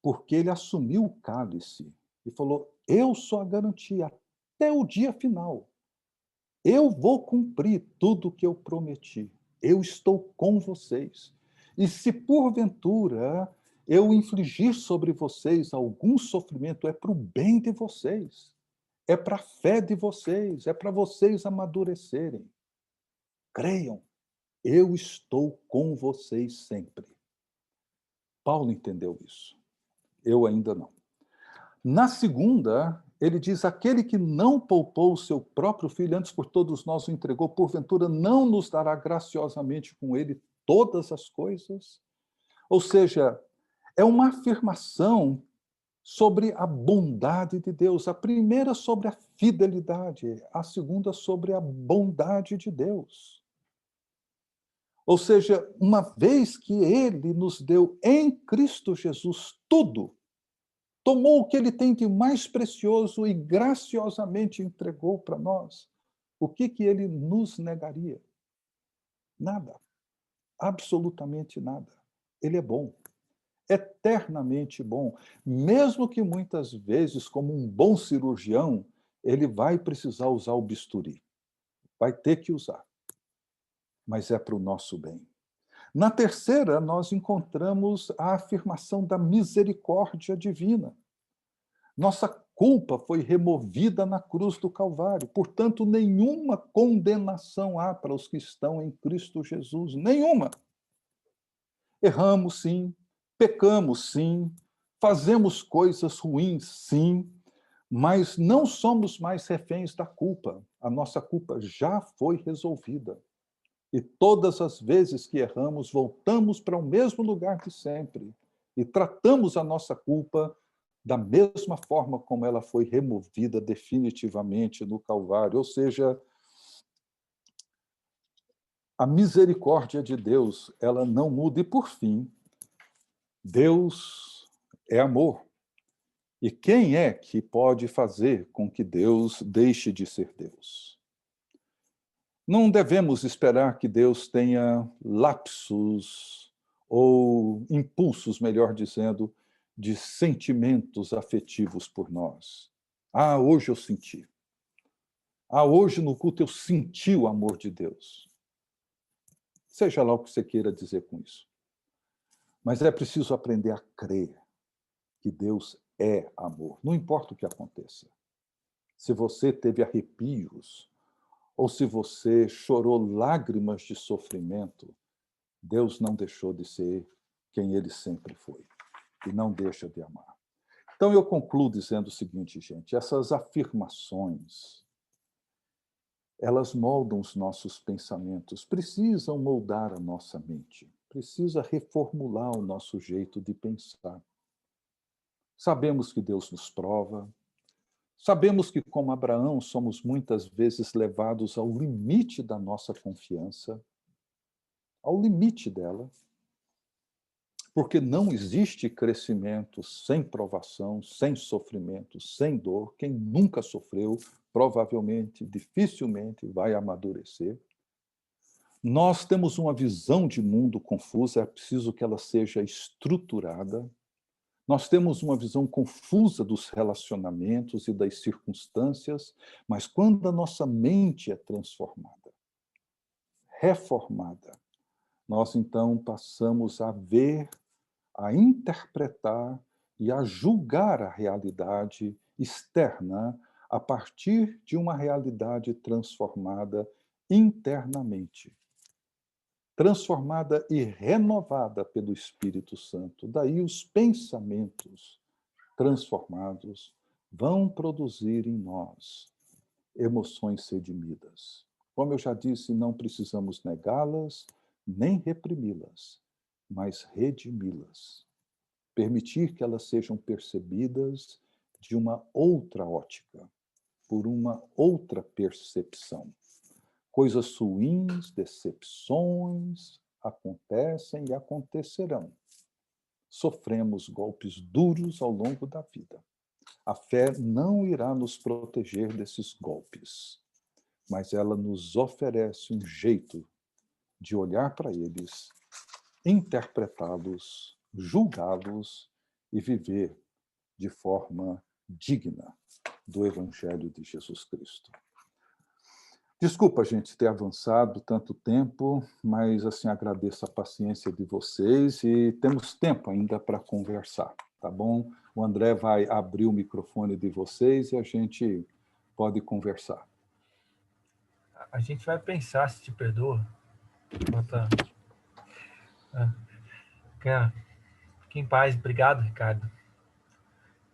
Porque ele assumiu o cálice e falou, eu sou a garantia até o dia final. Eu vou cumprir tudo o que eu prometi. Eu estou com vocês. E se porventura eu infligir sobre vocês algum sofrimento, é para o bem de vocês. É para a fé de vocês, é para vocês amadurecerem. Creiam, eu estou com vocês sempre. Paulo entendeu isso. Eu ainda não. Na segunda, ele diz, aquele que não poupou o seu próprio filho, antes por todos nós o entregou, porventura não nos dará graciosamente com ele todas as coisas? Ou seja, é uma afirmação sobre a bondade de Deus. A primeira sobre a fidelidade, a segunda sobre a bondade de Deus. Ou seja, uma vez que ele nos deu em Cristo Jesus tudo, tomou o que ele tem de mais precioso e graciosamente entregou para nós, o que ele nos negaria? Nada. Absolutamente nada. Ele é bom. Eternamente bom. Mesmo que muitas vezes, como um bom cirurgião, ele vai precisar usar o bisturi. Vai ter que usar. Mas é para o nosso bem. Na terceira, nós encontramos a afirmação da misericórdia divina. Nossa culpa foi removida na cruz do Calvário. Portanto, nenhuma condenação há para os que estão em Cristo Jesus. Nenhuma. Erramos, sim. Pecamos, sim. Fazemos coisas ruins, sim. Mas não somos mais reféns da culpa. A nossa culpa já foi resolvida. E todas as vezes que erramos, voltamos para o mesmo lugar de sempre. E tratamos a nossa culpa da mesma forma como ela foi removida definitivamente no Calvário. Ou seja, a misericórdia de Deus, ela não muda. E, por fim, Deus é amor. E quem é que pode fazer com que Deus deixe de ser Deus? Não devemos esperar que Deus tenha lapsos ou impulsos, melhor dizendo, de sentimentos afetivos por nós. Ah, hoje eu senti. Ah, hoje no culto eu senti o amor de Deus. Seja lá o que você queira dizer com isso. Mas é preciso aprender a crer que Deus é amor. Não importa o que aconteça. se você teve arrepios, ou se você chorou lágrimas de sofrimento, Deus não deixou de ser quem Ele sempre foi, e não deixa de amar. Então, eu concluo dizendo o seguinte, gente, essas afirmações, elas moldam os nossos pensamentos, precisam moldar a nossa mente, precisa reformular o nosso jeito de pensar. Sabemos que Deus nos prova, sabemos que, como Abraão, somos muitas vezes levados ao limite da nossa confiança, ao limite dela, porque não existe crescimento sem provação, sem sofrimento, sem dor. Quem nunca sofreu, provavelmente, dificilmente vai amadurecer. Nós temos uma visão de mundo confusa, é preciso que ela seja estruturada. Nós temos uma visão confusa dos relacionamentos e das circunstâncias, mas quando a nossa mente é transformada, reformada, nós então passamos a ver, a interpretar e a julgar a realidade externa a partir de uma realidade transformada internamente. Transformada e renovada pelo Espírito Santo. Daí os pensamentos transformados vão produzir em nós emoções redimidas. Como eu já disse, não precisamos negá-las, nem reprimi-las, mas redimi-las. Permitir que elas sejam percebidas de uma outra ótica, por uma outra percepção. Coisas ruins, decepções acontecem e acontecerão. Sofremos golpes duros ao longo da vida. A fé não irá nos proteger desses golpes, mas ela nos oferece um jeito de olhar para eles, interpretá-los, julgá-los e viver de forma digna do Evangelho de Jesus Cristo. Desculpa, gente, ter avançado tanto tempo, mas assim agradeço a paciência de vocês e temos tempo ainda para conversar, tá bom? O André vai abrir o microfone de vocês e a gente pode conversar. A gente vai pensar se te perdoa. Fique em paz. Obrigado, Ricardo.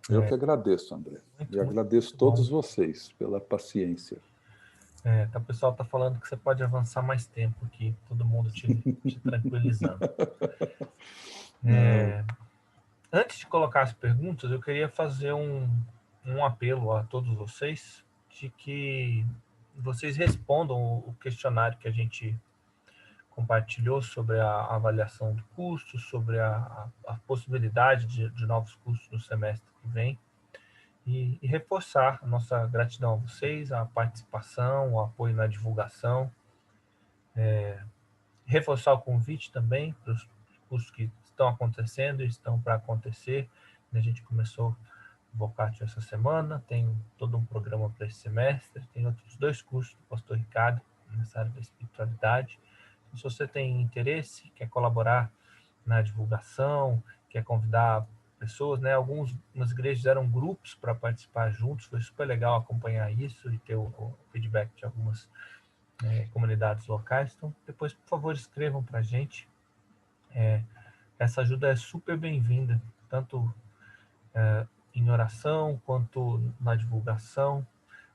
Eu que agradeço, André. E agradeço a todos vocês pela paciência. O pessoal está falando que você pode avançar mais tempo aqui, todo mundo te tranquilizando. Antes de colocar as perguntas, eu queria fazer um apelo a todos vocês de que vocês respondam o questionário que a gente compartilhou sobre a avaliação do curso, sobre a possibilidade de novos cursos no semestre que vem. E reforçar a nossa gratidão a vocês, a participação, o apoio na divulgação. Reforçar o convite também para os cursos que estão acontecendo e estão para acontecer. A gente começou o Vocatio essa semana, tem todo um programa para esse semestre, tem outros 2 cursos do pastor Ricardo nessa área da espiritualidade. Então, se você tem interesse, quer colaborar na divulgação, quer convidar pessoas, né? Algumas igrejas fizeram grupos para participar juntos, foi super legal acompanhar isso e ter o feedback de algumas comunidades locais. Então, depois, por favor, escrevam para a gente. Essa ajuda é super bem-vinda, tanto em oração quanto na divulgação.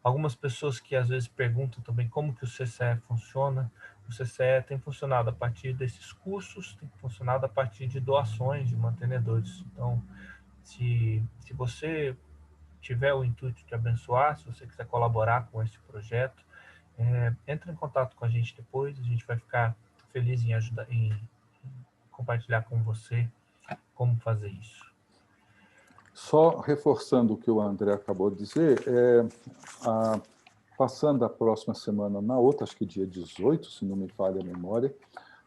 Algumas pessoas que às vezes perguntam também como que o CCE funciona. O CCE tem funcionado a partir desses cursos, tem funcionado a partir de doações de mantenedores. Então, se você tiver o intuito de abençoar, se você quiser colaborar com esse projeto, entre em contato com a gente depois, a gente vai ficar feliz em ajudar, em compartilhar com você como fazer isso. Só reforçando o que o André acabou de dizer, passando a próxima semana, na outra, acho que dia 18, se não me falha a memória,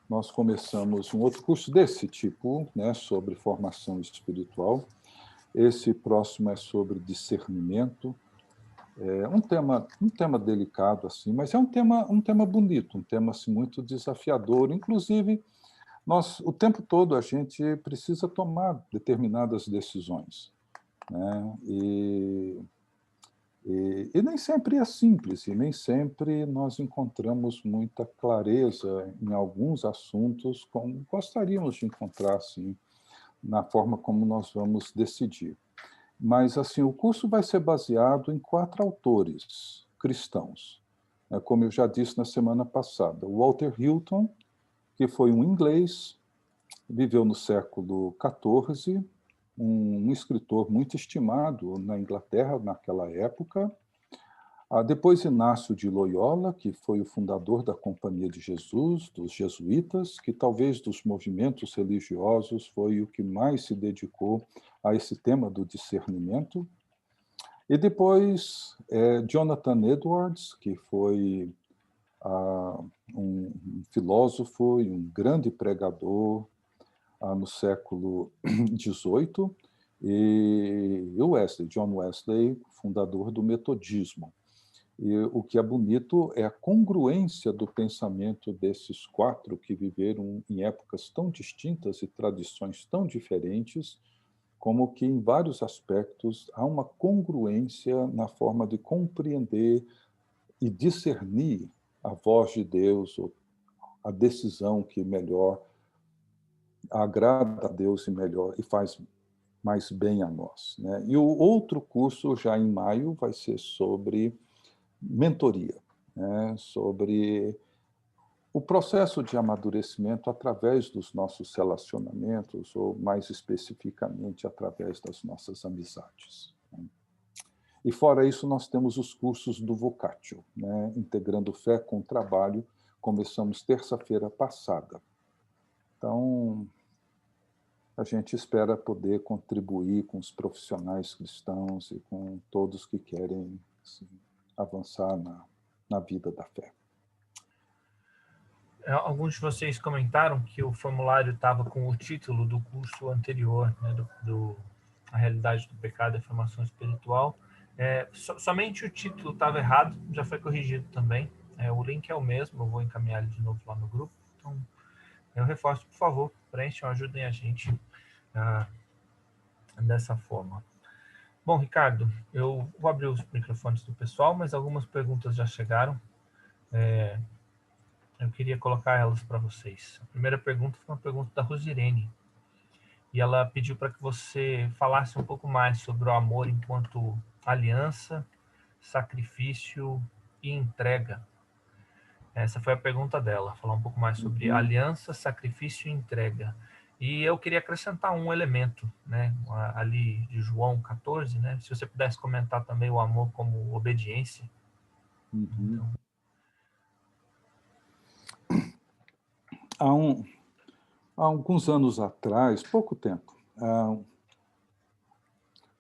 nós começamos um outro curso desse tipo, né, sobre formação espiritual. Esse próximo é sobre discernimento. É um tema delicado, assim, mas é um tema bonito, um tema assim, muito desafiador. Inclusive, o tempo todo a gente precisa tomar determinadas decisões, né? E E nem sempre é simples, e nem sempre nós encontramos muita clareza em alguns assuntos, como gostaríamos de encontrar, assim, na forma como nós vamos decidir. Mas, assim, o curso vai ser baseado em 4 autores cristãos. Como eu já disse na semana passada, Walter Hilton, que foi um inglês, viveu no século XIV, um escritor muito estimado na Inglaterra naquela época. Depois Inácio de Loyola, que foi o fundador da Companhia de Jesus, dos jesuítas, que talvez dos movimentos religiosos foi o que mais se dedicou a esse tema do discernimento. E depois Jonathan Edwards, que foi um filósofo e um grande pregador no século XVIII, e o Wesley, John Wesley, fundador do metodismo. E o que é bonito é a congruência do pensamento desses 4 que viveram em épocas tão distintas e tradições tão diferentes, como que, em vários aspectos, há uma congruência na forma de compreender e discernir a voz de Deus, ou a decisão que melhor agrada a Deus e melhor e faz mais bem a nós, né? E o outro curso, já em maio, vai ser sobre mentoria, né? Sobre o processo de amadurecimento através dos nossos relacionamentos, ou mais especificamente através das nossas amizades. E fora isso, nós temos os cursos do Vocatio, né? Integrando fé com trabalho, começamos terça-feira passada. Então, a gente espera poder contribuir com os profissionais cristãos e com todos que querem, assim, avançar na vida da fé. Alguns de vocês comentaram que o formulário estava com o título do curso anterior, né, A Realidade do Pecado e a Formação Espiritual. Somente o título estava errado, já foi corrigido também. O link é o mesmo, eu vou encaminhar ele de novo lá no grupo. Então, eu reforço, por favor, preencham, ajudem a gente dessa forma. Bom, Ricardo, eu vou abrir os microfones do pessoal, mas algumas perguntas já chegaram. Eu queria colocar elas para vocês. A primeira pergunta foi uma pergunta da Rosirene, e ela pediu para que você falasse um pouco mais sobre o amor enquanto aliança, sacrifício e entrega. Essa foi a pergunta dela, falar um pouco mais sobre aliança, sacrifício e entrega. E eu queria acrescentar um elemento, né, ali de João 14, né? Se você pudesse comentar também o amor como obediência. Então... Há alguns anos atrás, pouco tempo,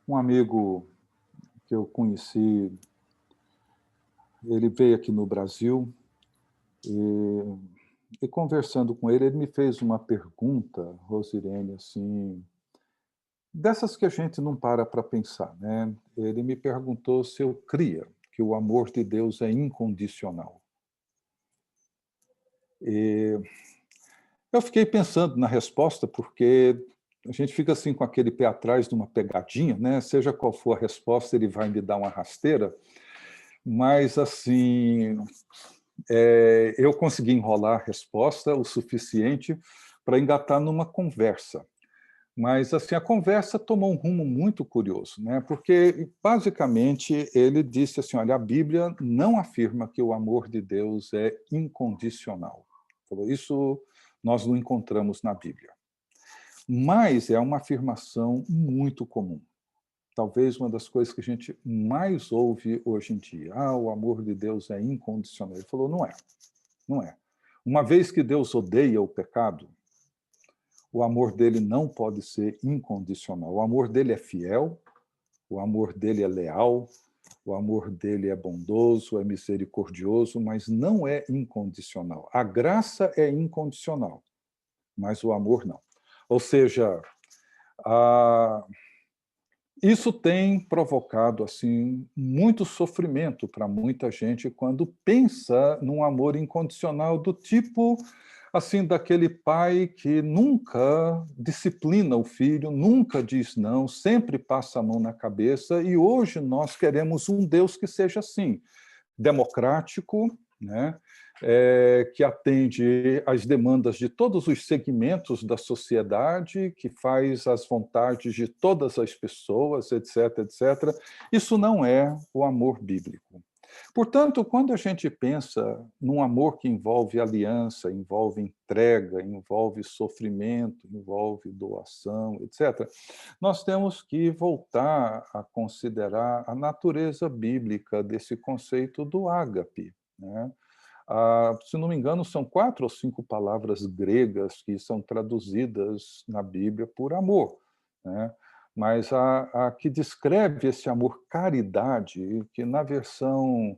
um amigo que eu conheci, ele veio aqui no Brasil e conversando com ele, ele me fez uma pergunta, Rosirene, assim, dessas que a gente não para pensar, né? Ele me perguntou se eu cria que o amor de Deus é incondicional. E eu fiquei pensando na resposta, porque a gente fica assim com aquele pé atrás de uma pegadinha, né? Seja qual for a resposta, ele vai me dar uma rasteira. Mas, assim, eu consegui enrolar a resposta o suficiente para engatar numa conversa. Mas, assim, a conversa tomou um rumo muito curioso, né? Porque, basicamente, ele disse assim, olha, a Bíblia não afirma que o amor de Deus é incondicional. Falou, isso nós não encontramos na Bíblia. Mas é uma afirmação muito comum. Talvez uma das coisas que a gente mais ouve hoje em dia. O amor de Deus é incondicional. Ele falou, não é. Não é. Uma vez que Deus odeia o pecado, o amor dele não pode ser incondicional. O amor dele é fiel, o amor dele é leal, o amor dele é bondoso, é misericordioso, mas não é incondicional. A graça é incondicional, mas o amor não. Ou seja, isso tem provocado assim muito sofrimento para muita gente quando pensa num amor incondicional do tipo assim, daquele pai que nunca disciplina o filho, nunca diz não, sempre passa a mão na cabeça, e hoje nós queremos um Deus que seja assim, democrático, né? Que atende às demandas de todos os segmentos da sociedade, que faz as vontades de todas as pessoas, etc., etc. Isso não é o amor bíblico. Portanto, quando a gente pensa num amor que envolve aliança, envolve entrega, envolve sofrimento, envolve doação, etc., nós temos que voltar a considerar a natureza bíblica desse conceito do ágape, né? Se não me engano, são 4 ou 5 palavras gregas que são traduzidas na Bíblia por amor, né? Mas a que descreve esse amor caridade, que na versão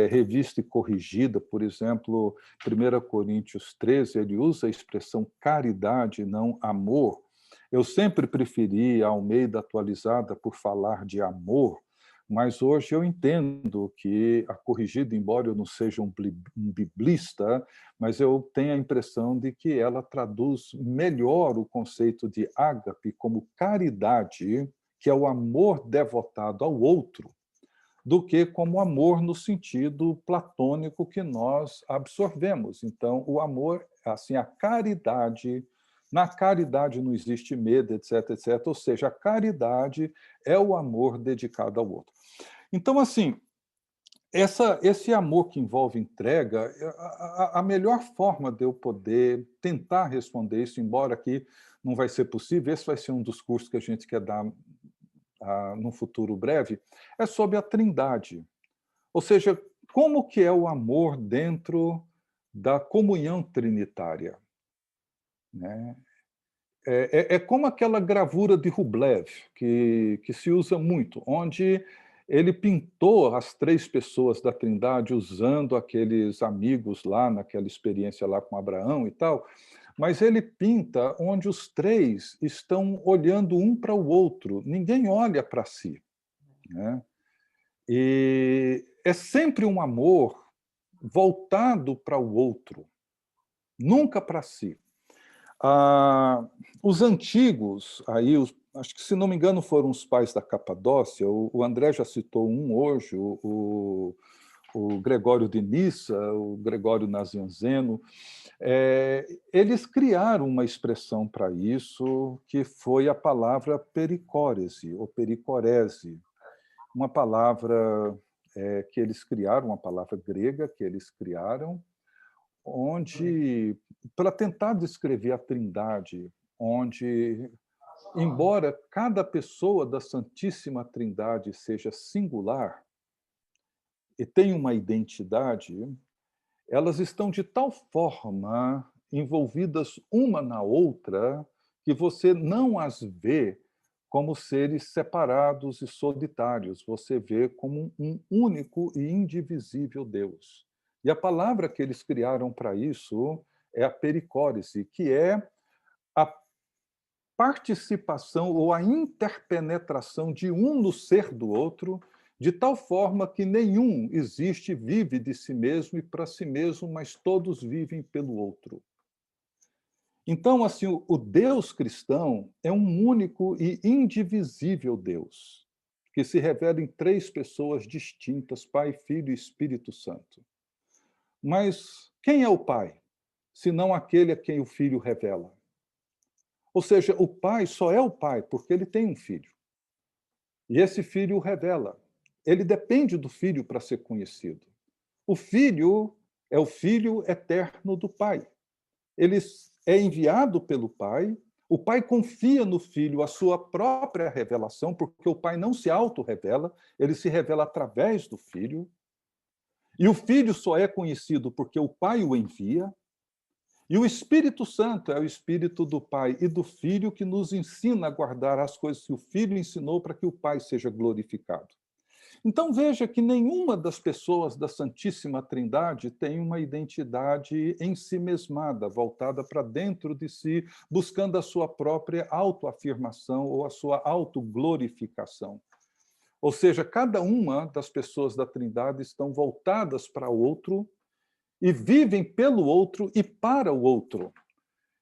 revista e corrigida, por exemplo, 1 Coríntios 13, ele usa a expressão caridade, não amor. Eu sempre preferi a Almeida atualizada por falar de amor, mas hoje eu entendo que a corrigida, embora eu não seja um biblista, mas eu tenho a impressão de que ela traduz melhor o conceito de ágape como caridade, que é o amor devotado ao outro, do que como amor no sentido platônico que nós absorvemos. Então, o amor, assim, a caridade, na caridade não existe medo, etc., etc. Ou seja, a caridade é o amor dedicado ao outro. Então, assim, esse amor que envolve entrega, a melhor forma de eu poder tentar responder isso, embora aqui não vai ser possível, esse vai ser um dos cursos que a gente quer dar num futuro breve, é sobre a Trindade. Ou seja, como que é o amor dentro da comunhão trinitária, né? É como aquela gravura de Rublev, que se usa muito, onde ele pintou as 3 pessoas da Trindade usando aqueles amigos lá, naquela experiência lá com Abraão e tal, mas ele pinta onde os 3 estão olhando um para o outro, ninguém olha para si, né? E é sempre um amor voltado para o outro, nunca para si. Os antigos, aí, acho que, se não me engano, foram os pais da Capadócia, o André já citou um hoje, o Gregório de Nissa, o Gregório Nazianzeno, eles criaram uma expressão para isso, que foi a palavra pericórese, ou pericorese, uma palavra que eles criaram, uma palavra grega que eles criaram, onde, para tentar descrever a Trindade, onde, embora cada pessoa da Santíssima Trindade seja singular e tenha uma identidade, elas estão de tal forma envolvidas uma na outra que você não as vê como seres separados e solitários, você vê como um único e indivisível Deus. E a palavra que eles criaram para isso é a pericórese, que é a participação ou a interpenetração de um no ser do outro, de tal forma que nenhum existe, vive de si mesmo e para si mesmo, mas todos vivem pelo outro. Então, assim, o Deus cristão é um único e indivisível Deus, que se revela em 3 pessoas distintas, Pai, Filho e Espírito Santo. Mas quem é o Pai, senão aquele a quem o Filho revela? Ou seja, o Pai só é o Pai porque ele tem um filho. E esse filho o revela. Ele depende do filho para ser conhecido. O filho é o filho eterno do Pai. Ele é enviado pelo Pai, o Pai confia no Filho a sua própria revelação, porque o Pai não se auto-revela, ele se revela através do Filho, e o Filho só é conhecido porque o Pai o envia, e o Espírito Santo é o Espírito do Pai e do Filho que nos ensina a guardar as coisas que o Filho ensinou para que o Pai seja glorificado. Então veja que nenhuma das pessoas da Santíssima Trindade tem uma identidade ensimesmada, voltada para dentro de si, buscando a sua própria autoafirmação ou a sua autoglorificação. Ou seja, cada uma das pessoas da Trindade estão voltadas para o outro e vivem pelo outro e para o outro.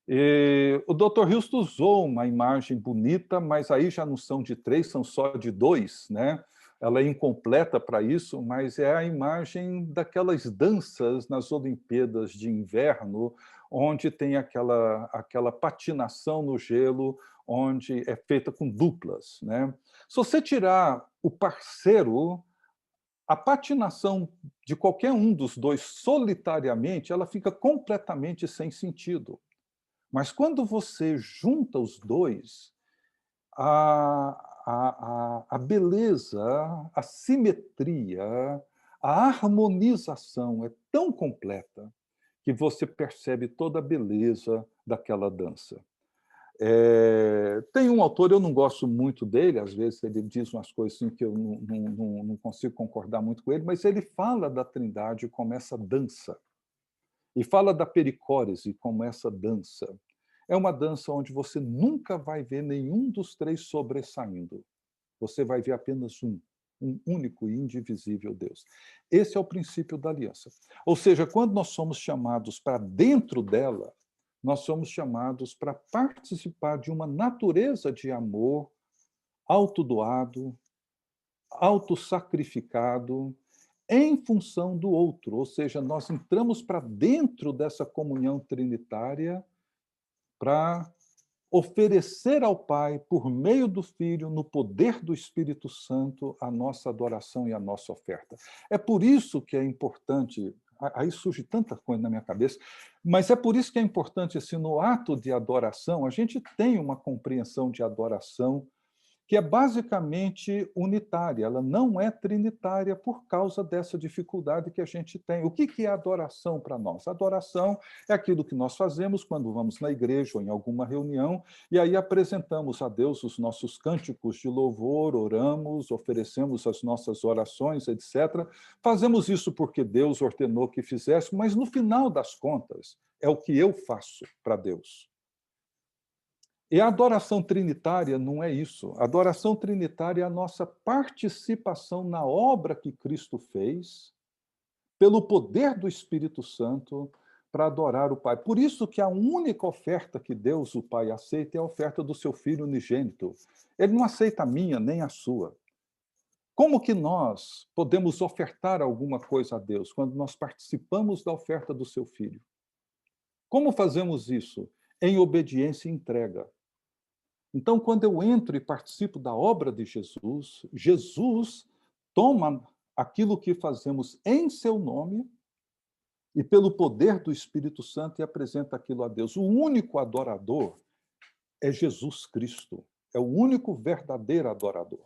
E o Dr. Houston usou uma imagem bonita, mas aí já não são de 3, são só de 2, né? Ela é incompleta para isso, mas é a imagem daquelas danças nas Olimpíadas de Inverno, onde tem aquela patinação no gelo, onde é feita com duplas, né? Se você tirar o parceiro, a patinação de qualquer um dos dois solitariamente, ela fica completamente sem sentido. Mas quando você junta os dois, a beleza, a simetria, a harmonização é tão completa que você percebe toda a beleza daquela dança. Tem um autor, eu não gosto muito dele, às vezes ele diz umas coisas assim que eu não consigo concordar muito com ele, mas ele fala da Trindade como essa dança, e fala da pericórese como essa dança. É uma dança onde você nunca vai ver nenhum dos 3 sobressaindo. Você vai ver apenas um único e indivisível Deus. Esse é o princípio da aliança. Ou seja, quando nós somos chamados para dentro dela, nós somos chamados para participar de uma natureza de amor autodoado, autossacrificado, em função do outro. Ou seja, nós entramos para dentro dessa comunhão trinitária para oferecer ao Pai, por meio do Filho, no poder do Espírito Santo, a nossa adoração e a nossa oferta. É por isso que é importante, aí surge tanta coisa na minha cabeça, mas é por isso que é importante, assim, no ato de adoração, a gente tem uma compreensão de adoração que é basicamente unitária, ela não é trinitária por causa dessa dificuldade que a gente tem. O que é adoração para nós? Adoração é aquilo que nós fazemos quando vamos na igreja ou em alguma reunião, e aí apresentamos a Deus os nossos cânticos de louvor, oramos, oferecemos as nossas orações, etc. Fazemos isso porque Deus ordenou que fizéssemos, mas no final das contas, é o que eu faço para Deus. E a adoração trinitária não é isso. A adoração trinitária é a nossa participação na obra que Cristo fez, pelo poder do Espírito Santo, para adorar o Pai. Por isso que a única oferta que Deus, o Pai, aceita é a oferta do seu Filho unigênito. Ele não aceita a minha, nem a sua. Como que nós podemos ofertar alguma coisa a Deus quando nós participamos da oferta do seu Filho? Como fazemos isso? Em obediência e entrega. Então, quando eu entro e participo da obra de Jesus, Jesus toma aquilo que fazemos em seu nome e pelo poder do Espírito Santo e apresenta aquilo a Deus. O único adorador é Jesus Cristo. É o único verdadeiro adorador.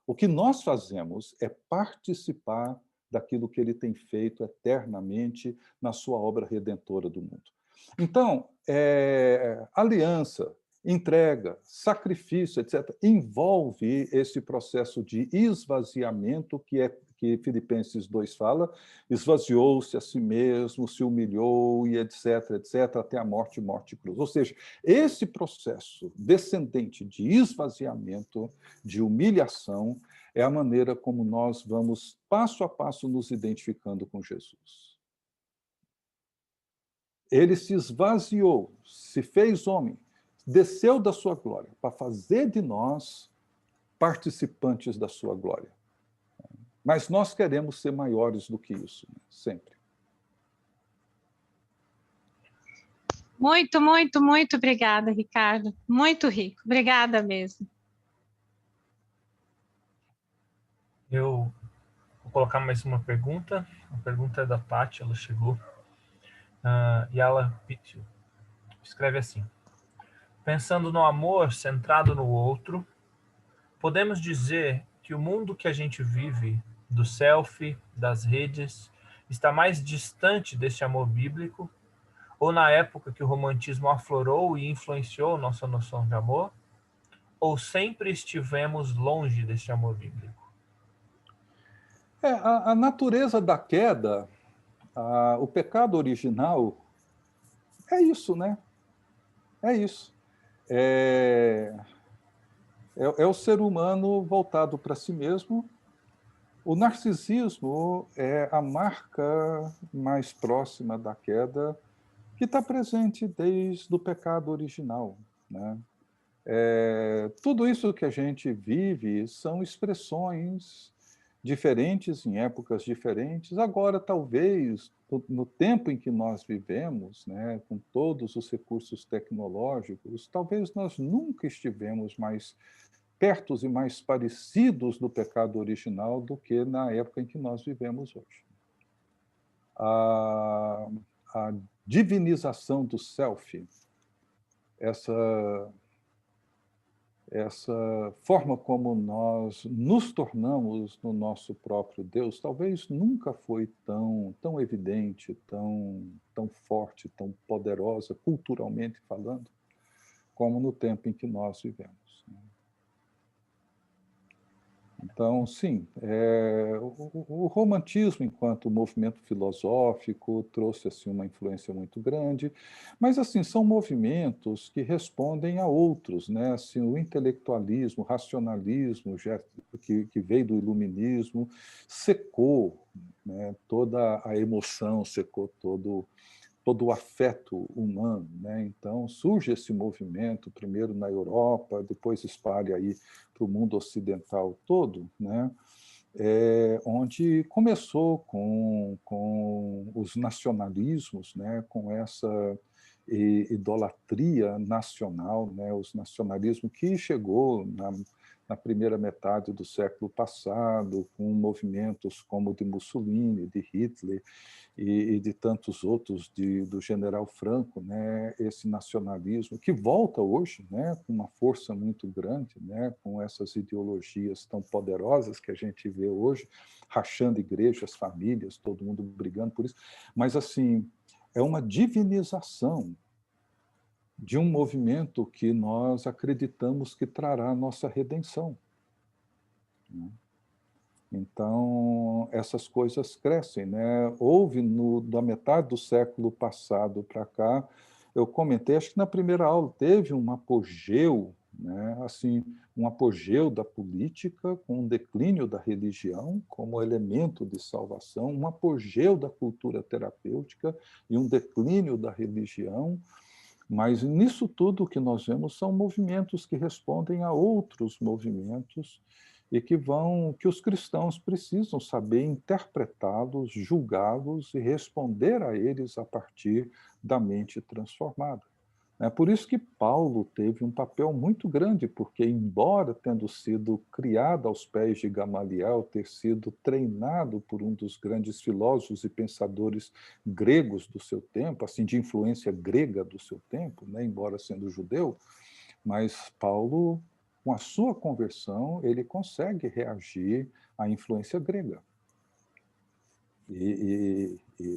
O que nós fazemos é participar daquilo que ele tem feito eternamente na sua obra redentora do mundo. Então, aliança, entrega, sacrifício, etc., envolve esse processo de esvaziamento que Filipenses 2 fala, esvaziou-se a si mesmo, se humilhou e etc., etc., até a morte e morte cruz. Ou seja, esse processo descendente de esvaziamento, de humilhação, é a maneira como nós vamos, passo a passo, nos identificando com Jesus. Ele se esvaziou, se fez homem, desceu da sua glória para fazer de nós participantes da sua glória. Mas nós queremos ser maiores do que isso, né? Sempre. Muito, muito, muito obrigada, Ricardo. Muito rico. Obrigada mesmo. Eu vou colocar mais uma pergunta. A pergunta é da Paty, ela chegou. E ela pediu. Escreve assim: pensando no amor centrado no outro, podemos dizer que o mundo que a gente vive, do selfie, das redes, está mais distante deste amor bíblico? Ou na época que o romantismo aflorou e influenciou nossa noção de amor? Ou sempre estivemos longe deste amor bíblico? A natureza da queda, o pecado original, é isso, né? É isso. É o ser humano voltado para si mesmo, O narcisismo é a marca mais próxima da queda que está presente desde o pecado original, né? Tudo isso que a gente vive são expressões diferentes em épocas diferentes. Agora, talvez, no tempo em que nós vivemos, né, com todos os recursos tecnológicos, talvez nós nunca estivemos mais perto e mais parecidos do pecado original do que na época em que nós vivemos hoje. A divinização do self, essa forma como nós nos tornamos no nosso próprio Deus, talvez nunca foi tão evidente, tão forte, tão poderosa, culturalmente falando, como no tempo em que nós vivemos. Então, sim, o romantismo, enquanto movimento filosófico, trouxe assim, uma influência muito grande, mas assim, são movimentos que respondem a outros, né? Assim, o intelectualismo, o racionalismo, que veio do iluminismo, secou, né, toda a emoção, secou todo o afeto humano, né? Então surge esse movimento, primeiro na Europa, depois espalha aí para o mundo ocidental todo, né? Onde começou com os nacionalismos, né? Com essa idolatria nacional, né? Os nacionalismos que chegou na primeira metade do século passado, com movimentos como o de Mussolini, de Hitler, e de tantos outros, do general Franco, né, esse nacionalismo que volta hoje, né, com uma força muito grande, né, com essas ideologias tão poderosas que a gente vê hoje, rachando igrejas, famílias, todo mundo brigando por isso, mas assim, é uma divinização de um movimento que nós acreditamos que trará a nossa redenção, né? Então, essas coisas crescem, né? Houve, da metade do século passado para cá, eu comentei, acho que na primeira aula, teve um apogeu, né? Assim, um apogeu da política, com um declínio da religião como elemento de salvação, um apogeu da cultura terapêutica e um declínio da religião, mas nisso tudo o que nós vemos são movimentos que respondem a outros movimentos e que os cristãos precisam saber interpretá-los, julgá-los e responder a eles a partir da mente transformada. É por isso que Paulo teve um papel muito grande, porque, embora tendo sido criado aos pés de Gamaliel, ter sido treinado por um dos grandes filósofos e pensadores gregos do seu tempo, assim, de influência grega do seu tempo, né, embora sendo judeu, mas Paulo, com a sua conversão, ele consegue reagir à influência grega.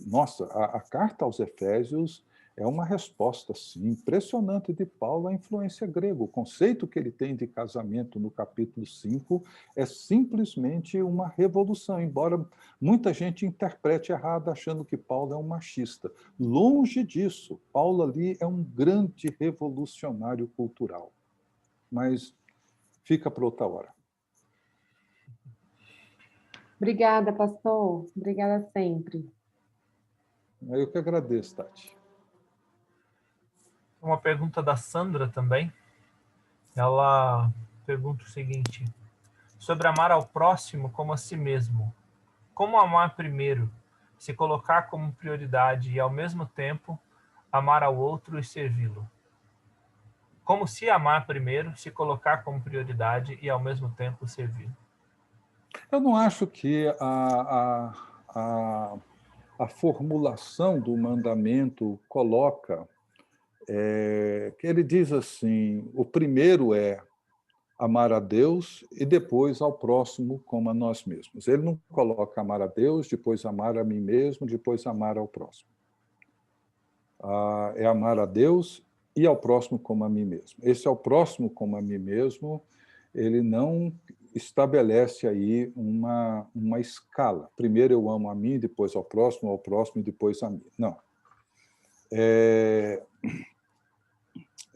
Nossa, a carta aos Efésios é uma resposta, sim, impressionante de Paulo à influência grega. O conceito que ele tem de casamento no capítulo 5 é simplesmente uma revolução, embora muita gente interprete errado, achando que Paulo é um machista. Longe disso, Paulo ali é um grande revolucionário cultural. Mas fica para outra hora. Obrigada, pastor. Obrigada sempre. Eu que agradeço, Tati. Uma pergunta da Sandra também. Ela pergunta o seguinte: sobre amar ao próximo como a si mesmo. Como amar primeiro, se colocar como prioridade e, ao mesmo tempo, amar ao outro e servi-lo? Como se amar primeiro, se colocar como prioridade e, ao mesmo tempo, servi-lo? Eu não acho que a formulação do mandamento coloca, que ele diz assim, o primeiro é amar a Deus e depois ao próximo como a nós mesmos. Ele não coloca amar a Deus, depois amar a mim mesmo, depois amar ao próximo. É amar a Deus e ao próximo como a mim mesmo. Esse ao próximo como a mim mesmo, ele não estabelece aí uma escala. Primeiro eu amo a mim, depois ao próximo e depois a mim. Não.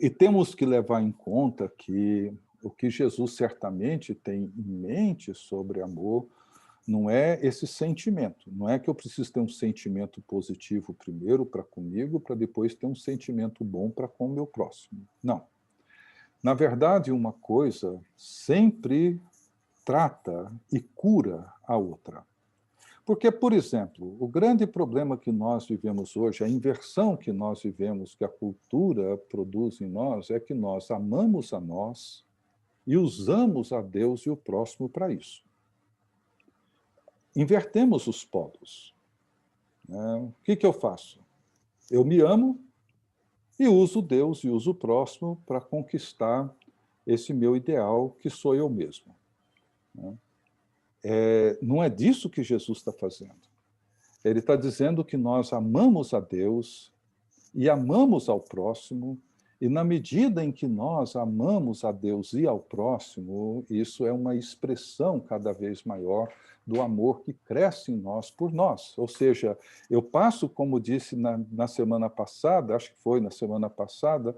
E temos que levar em conta que o que Jesus certamente tem em mente sobre amor Não é esse sentimento. Não é que eu preciso ter um sentimento positivo primeiro para comigo, para depois ter um sentimento bom para com o meu próximo. Não. Na verdade, uma coisa sempre trata e cura a outra. Porque, por exemplo, o grande problema que nós vivemos hoje, a inversão que nós vivemos, que a cultura produz em nós, é que nós amamos a nós e usamos a Deus e o próximo para isso. Invertemos os polos. O que eu faço? Eu me amo e uso Deus e uso o próximo para conquistar esse meu ideal, que sou eu mesmo. Não é disso que Jesus está fazendo. Ele está dizendo que nós amamos a Deus e amamos ao próximo, e na medida em que nós amamos a Deus e ao próximo, isso é uma expressão cada vez maior do amor que cresce em nós por nós. Ou seja, eu passo, como disse na semana passada, acho que foi na semana passada,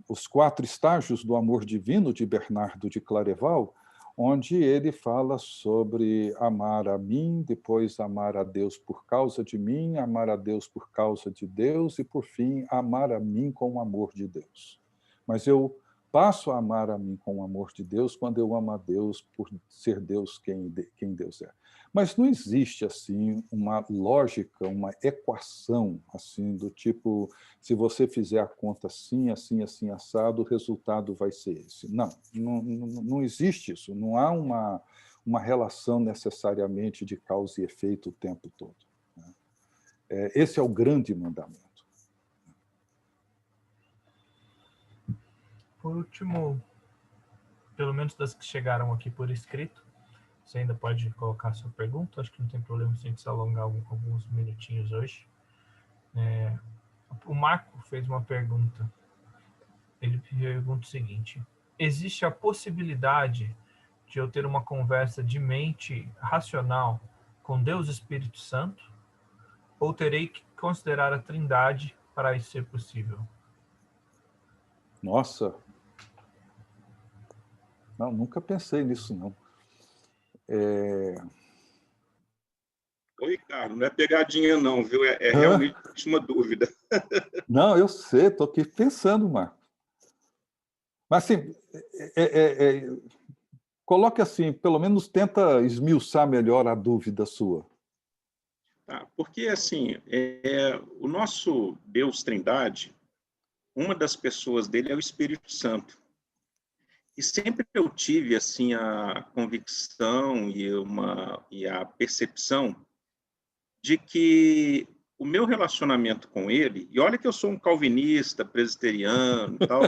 os 4 estágios do amor divino de Bernardo de Clareval, onde ele fala sobre amar a mim, depois amar a Deus por causa de mim, amar a Deus por causa de Deus e, por fim, amar a mim com o amor de Deus. Mas eu passo a amar a mim com o amor de Deus quando eu amo a Deus por ser Deus quem Deus é. Mas não existe, assim, uma lógica, uma equação, assim, do tipo, se você fizer a conta assim, assim, assim, assado, o resultado vai ser esse. Não existe isso. Não há uma relação necessariamente de causa e efeito o tempo todo. Esse é o grande mandamento. Por último, pelo menos das que chegaram aqui por escrito, você ainda pode colocar a sua pergunta, acho que não tem problema se a gente se alongar alguns minutinhos hoje. O Marco fez uma pergunta. Ele pergunta o seguinte: existe a possibilidade de eu ter uma conversa de mente racional com Deus Espírito Santo? Ou terei que considerar a Trindade para isso ser possível? Nossa! Não, nunca pensei nisso, não. Ô, Ricardo, não é pegadinha não, viu? É realmente uma dúvida. Não, eu sei, estou aqui pensando, Marco. Mas, assim, coloque assim, pelo menos tenta esmiuçar melhor a dúvida sua. Porque, assim, o nosso Deus Trindade, uma das pessoas dele é o Espírito Santo. E sempre eu tive, assim, a convicção e a percepção de que o meu relacionamento com ele, e olha que eu sou um calvinista, presbiteriano e tal.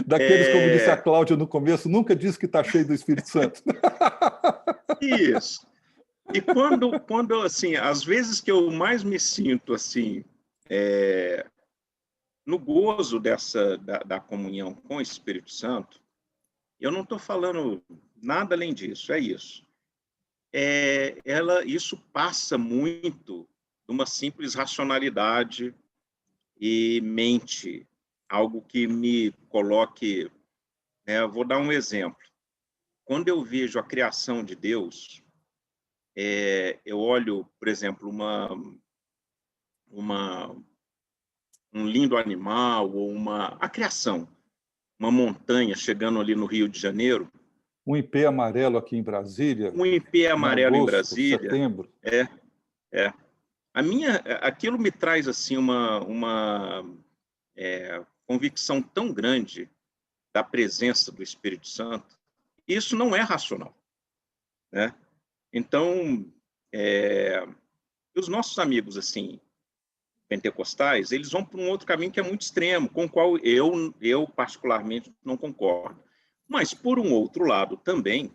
Daqueles, como disse a Cláudia no começo, nunca disse que está cheio do Espírito Santo. Isso. E quando assim, às vezes que eu mais me sinto assim, no gozo da comunhão com o Espírito Santo, eu não estou falando nada além disso, é isso. Isso passa muito de uma simples racionalidade e mente, algo que me coloque... vou dar um exemplo. Quando eu vejo a criação de Deus, eu olho, por exemplo, um lindo animal ou a criação, uma montanha chegando ali no Rio de Janeiro. Um ipê amarelo aqui em Brasília. Um ipê amarelo em Brasília. Setembro. Aquilo me traz assim uma convicção tão grande da presença do Espírito Santo. Isso não é racional, né? Então, os nossos amigos assim pentecostais, eles vão para um outro caminho que é muito extremo, com o qual eu particularmente não concordo. Mas, por um outro lado também,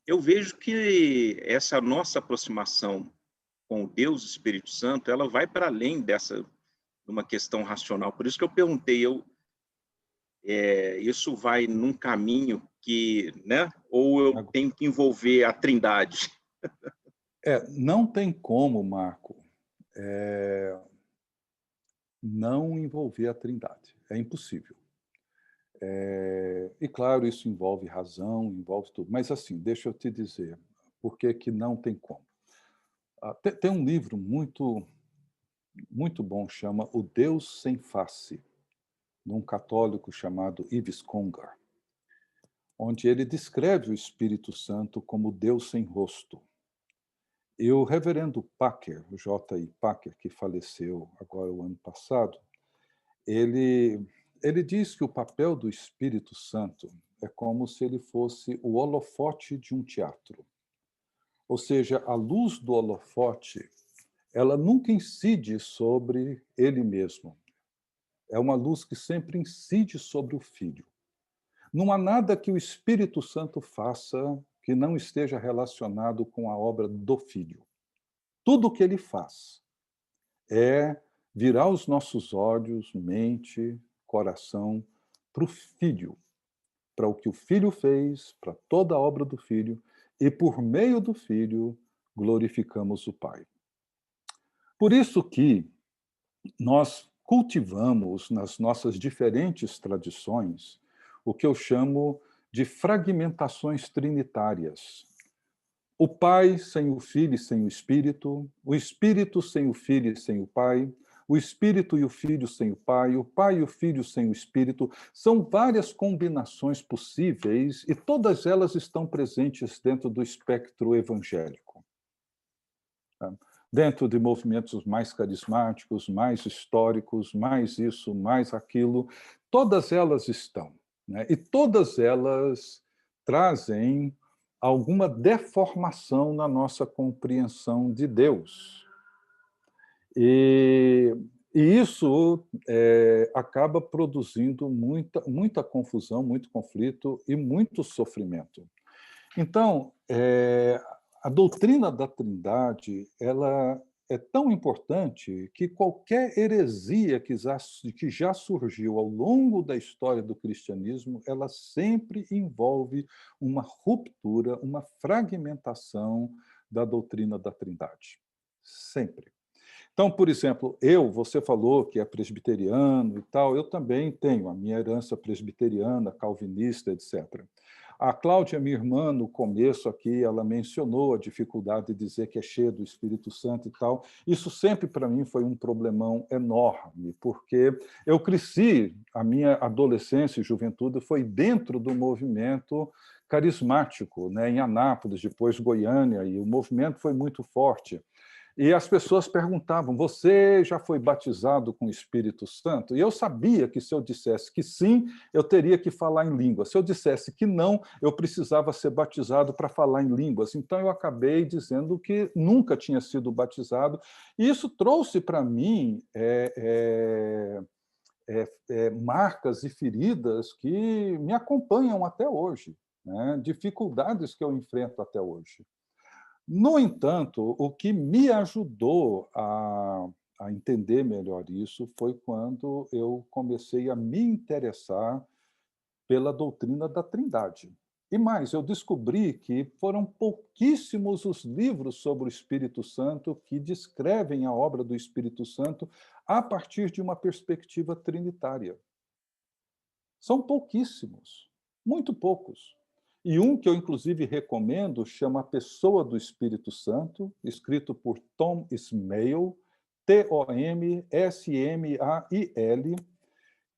eu vejo que essa nossa aproximação com o Deus Espírito Santo, ela vai para além de uma questão racional. Por isso que eu perguntei, isso vai num caminho que, né? Ou eu tenho que envolver a Trindade? Não tem como, Marco, não envolver a Trindade. É impossível. E, claro, isso envolve razão, envolve tudo. Mas, assim, deixa eu te dizer, por que que não tem como. Tem um livro muito, muito bom, chama O Deus Sem Face, de um católico chamado Yves Congar, onde ele descreve o Espírito Santo como Deus sem rosto. E o reverendo Packer, o J.I. Packer, que faleceu agora o ano passado, ele diz que o papel do Espírito Santo é como se ele fosse o holofote de um teatro. Ou seja, a luz do holofote, ela nunca incide sobre ele mesmo. É uma luz que sempre incide sobre o Filho. Não há nada que o Espírito Santo faça que não esteja relacionado com a obra do Filho. Tudo o que ele faz é virar os nossos olhos, mente, coração para o Filho, para o que o Filho fez, para toda a obra do Filho, e por meio do Filho glorificamos o Pai. Por isso que nós cultivamos nas nossas diferentes tradições o que eu chamo de fragmentações trinitárias. O Pai sem o Filho e sem o Espírito sem o Filho e sem o Pai, o Espírito e o Filho sem o Pai e o Filho sem o Espírito. São várias combinações possíveis e todas elas estão presentes dentro do espectro evangélico. Dentro de movimentos mais carismáticos, mais históricos, mais isso, mais aquilo, todas elas estão, né? E todas elas trazem alguma deformação na nossa compreensão de Deus. E isso acaba produzindo muita confusão, muito conflito e muito sofrimento. Então, a doutrina da Trindade, ela é tão importante que qualquer heresia que já surgiu ao longo da história do cristianismo, ela sempre envolve uma ruptura, uma fragmentação da doutrina da Trindade. Sempre. Então, por exemplo, você falou que é presbiteriano e tal, eu também tenho a minha herança presbiteriana, calvinista, etc. A Cláudia, minha irmã, no começo aqui, ela mencionou a dificuldade de dizer que é cheia do Espírito Santo e tal. Isso sempre, para mim, foi um problemão enorme, porque eu cresci, a minha adolescência e juventude foi dentro do movimento carismático, né, em Anápolis, depois Goiânia, e o movimento foi muito forte. E as pessoas perguntavam, você já foi batizado com o Espírito Santo? E eu sabia que se eu dissesse que sim, eu teria que falar em línguas. Se eu dissesse que não, eu precisava ser batizado para falar em línguas. Então eu acabei dizendo que nunca tinha sido batizado. E isso trouxe para mim marcas e feridas que me acompanham até hoje, né? Dificuldades que eu enfrento até hoje. No entanto, o que me ajudou a entender melhor isso foi quando eu comecei a me interessar pela doutrina da Trindade. E mais, eu descobri que foram pouquíssimos os livros sobre o Espírito Santo que descrevem a obra do Espírito Santo a partir de uma perspectiva trinitária. São pouquíssimos, muito poucos. E um que eu, inclusive, recomendo chama A Pessoa do Espírito Santo, escrito por Tom Smail, Tomsmail,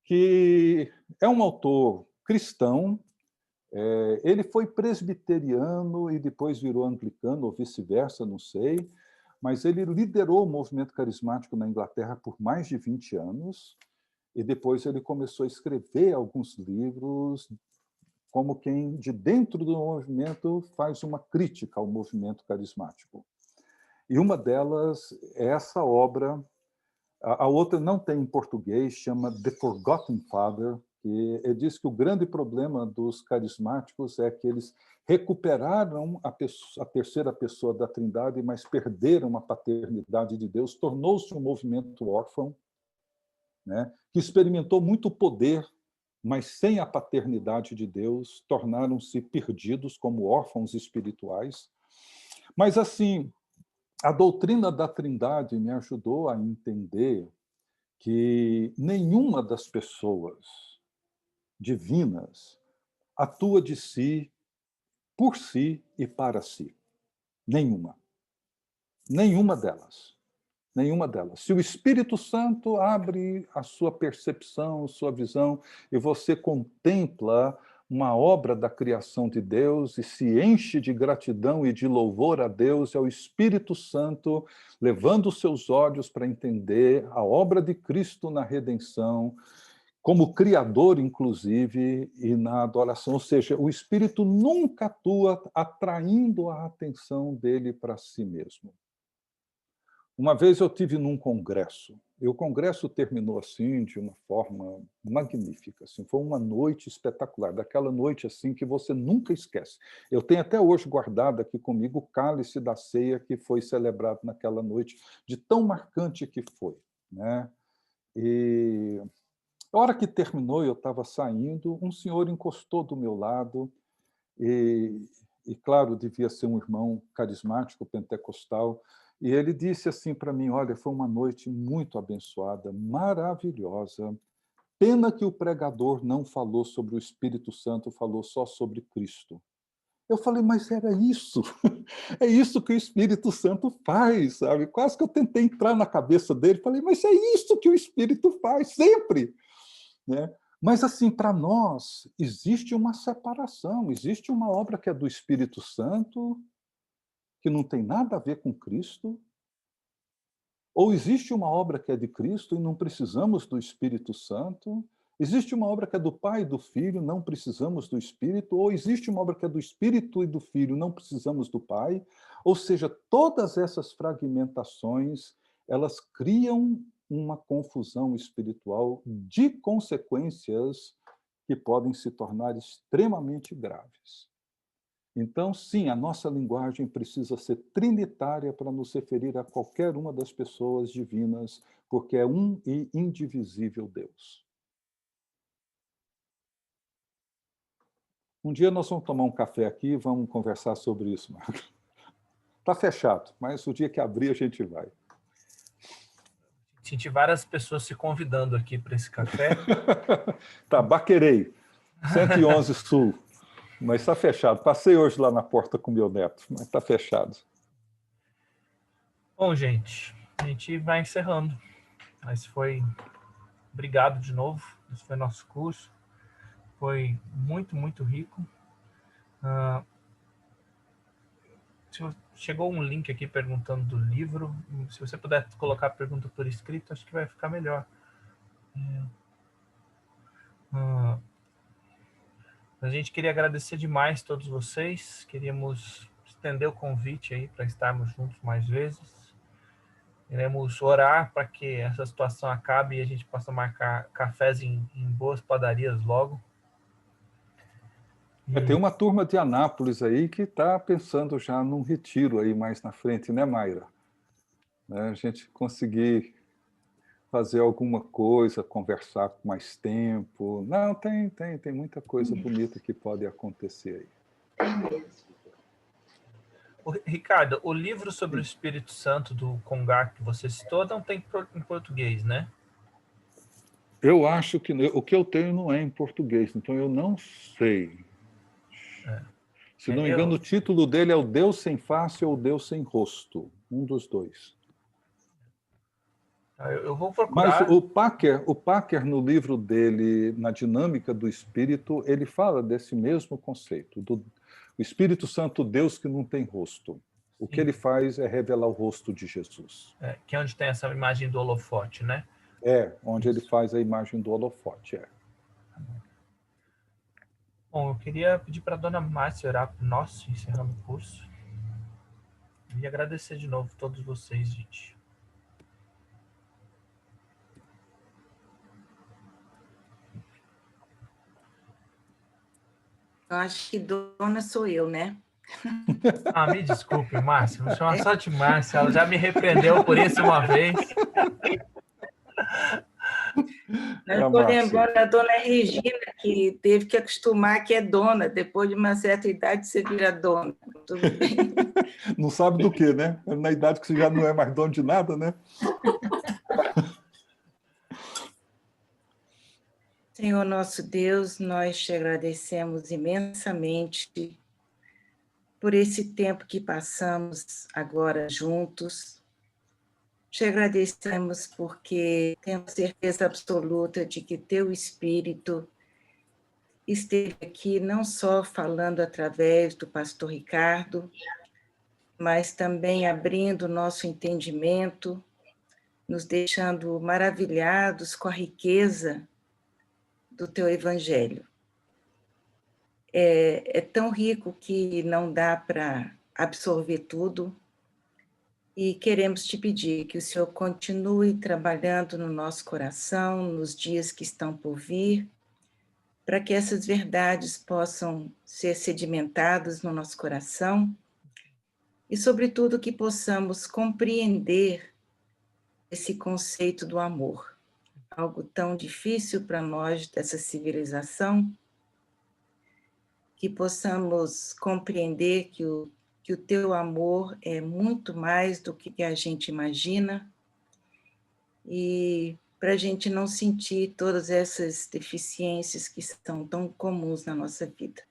que é um autor cristão. Ele foi presbiteriano e depois virou anglicano, ou vice-versa, não sei, mas ele liderou o movimento carismático na Inglaterra por mais de 20 anos, e depois ele começou a escrever alguns livros como quem, de dentro do movimento, faz uma crítica ao movimento carismático. E uma delas é essa obra, a outra não tem em português, chama The Forgotten Father, que diz que o grande problema dos carismáticos é que eles recuperaram a terceira pessoa da Trindade, mas perderam a paternidade de Deus, tornou-se um movimento órfão, né, que experimentou muito poder, mas sem a paternidade de Deus, tornaram-se perdidos como órfãos espirituais. Mas, assim, a doutrina da Trindade me ajudou a entender que nenhuma das pessoas divinas atua de si, por si e para si. Nenhuma. Nenhuma delas. Nenhuma delas. Se o Espírito Santo abre a sua percepção, sua visão, e você contempla uma obra da criação de Deus e se enche de gratidão e de louvor a Deus, é o Espírito Santo levando os seus olhos para entender a obra de Cristo na redenção, como Criador, inclusive, e na adoração. Ou seja, o Espírito nunca atua atraindo a atenção dele para si mesmo. Uma vez eu tive num congresso, e o congresso terminou assim, de uma forma magnífica. Assim, foi uma noite espetacular, daquela noite assim que você nunca esquece. Eu tenho até hoje guardado aqui comigo o cálice da ceia que foi celebrado naquela noite, de tão marcante que foi, né? E a hora que terminou, eu estava saindo, um senhor encostou do meu lado, e claro, devia ser um irmão carismático, pentecostal, e ele disse assim para mim: olha, foi uma noite muito abençoada, maravilhosa. Pena que o pregador não falou sobre o Espírito Santo, falou só sobre Cristo. Eu falei, mas era isso. É isso que o Espírito Santo faz, sabe? Quase que eu tentei entrar na cabeça dele. Falei, mas é isso que o Espírito faz, sempre. Né? Mas, assim, para nós, existe uma separação. Existe uma obra que é do Espírito Santo, que não tem nada a ver com Cristo, ou existe uma obra que é de Cristo e não precisamos do Espírito Santo, existe uma obra que é do Pai e do Filho, não precisamos do Espírito, ou existe uma obra que é do Espírito e do Filho, não precisamos do Pai. Ou seja, todas essas fragmentações, elas criam uma confusão espiritual de consequências que podem se tornar extremamente graves. Então, sim, a nossa linguagem precisa ser trinitária para nos referir a qualquer uma das pessoas divinas, porque é um e indivisível Deus. Um dia nós vamos tomar um café aqui e vamos conversar sobre isso, Marco. Está fechado, mas o dia que abrir a gente vai. Senti várias pessoas se convidando aqui para esse café. Tá, Baquerei, 111 Sul. Mas está fechado. Passei hoje lá na porta com meu neto, mas está fechado. Bom, gente, a gente vai encerrando. Mas foi... Obrigado de novo. Esse foi nosso curso. Foi muito, muito rico. Chegou um link aqui perguntando do livro. Se você puder colocar a pergunta por escrito, acho que vai ficar melhor. A gente queria agradecer demais a todos vocês. Queríamos estender o convite aí para estarmos juntos mais vezes. Queremos orar para que essa situação acabe e a gente possa marcar cafés em boas padarias logo. Tem uma turma de Anápolis aí que está pensando já num retiro aí mais na frente, né, Mayra? A gente conseguir fazer alguma coisa, conversar com mais tempo. Não, tem muita coisa bonita que pode acontecer aí. Tem mesmo. Ricardo, o livro sobre o Espírito Santo do Congar que você citou não tem em português, né? Eu acho que o que eu tenho não é em português, então eu não sei. Se não me engano, o título dele é O Deus Sem Face ou O Deus Sem Rosto. Um dos dois. Eu vou procurar. Mas o Packer, no livro dele, Na Dinâmica do Espírito, ele fala desse mesmo conceito, do Espírito Santo, Deus que não tem rosto. O que ele faz é revelar o rosto de Jesus. Que é onde tem essa imagem do holofote, né? Onde ele faz a imagem do holofote, Bom, eu queria pedir para a dona Márcia orar por nós, encerrando o curso. E agradecer de novo a todos vocês, gente. Eu acho que dona sou eu, né? Me desculpe, Márcia. Me chama só de Márcia. Ela já me repreendeu por isso uma vez. Eu estou lembrando da dona Regina, que teve que acostumar que é dona. Depois de uma certa idade, você vira dona. Tudo bem. Não sabe do que, né? Na idade que você já não é mais dono de nada, né? Senhor nosso Deus, nós te agradecemos imensamente por esse tempo que passamos agora juntos. Te agradecemos porque temos certeza absoluta de que teu Espírito esteve aqui não só falando através do pastor Ricardo, mas também abrindo nosso entendimento, nos deixando maravilhados com a riqueza do teu Evangelho. É tão rico que não dá para absorver tudo, e queremos te pedir que o Senhor continue trabalhando no nosso coração, nos dias que estão por vir, para que essas verdades possam ser sedimentadas no nosso coração e, sobretudo, que possamos compreender esse conceito do amor, algo tão difícil para nós dessa civilização, que possamos compreender que o teu amor é muito mais do que a gente imagina, e para a gente não sentir todas essas deficiências que são tão comuns na nossa vida.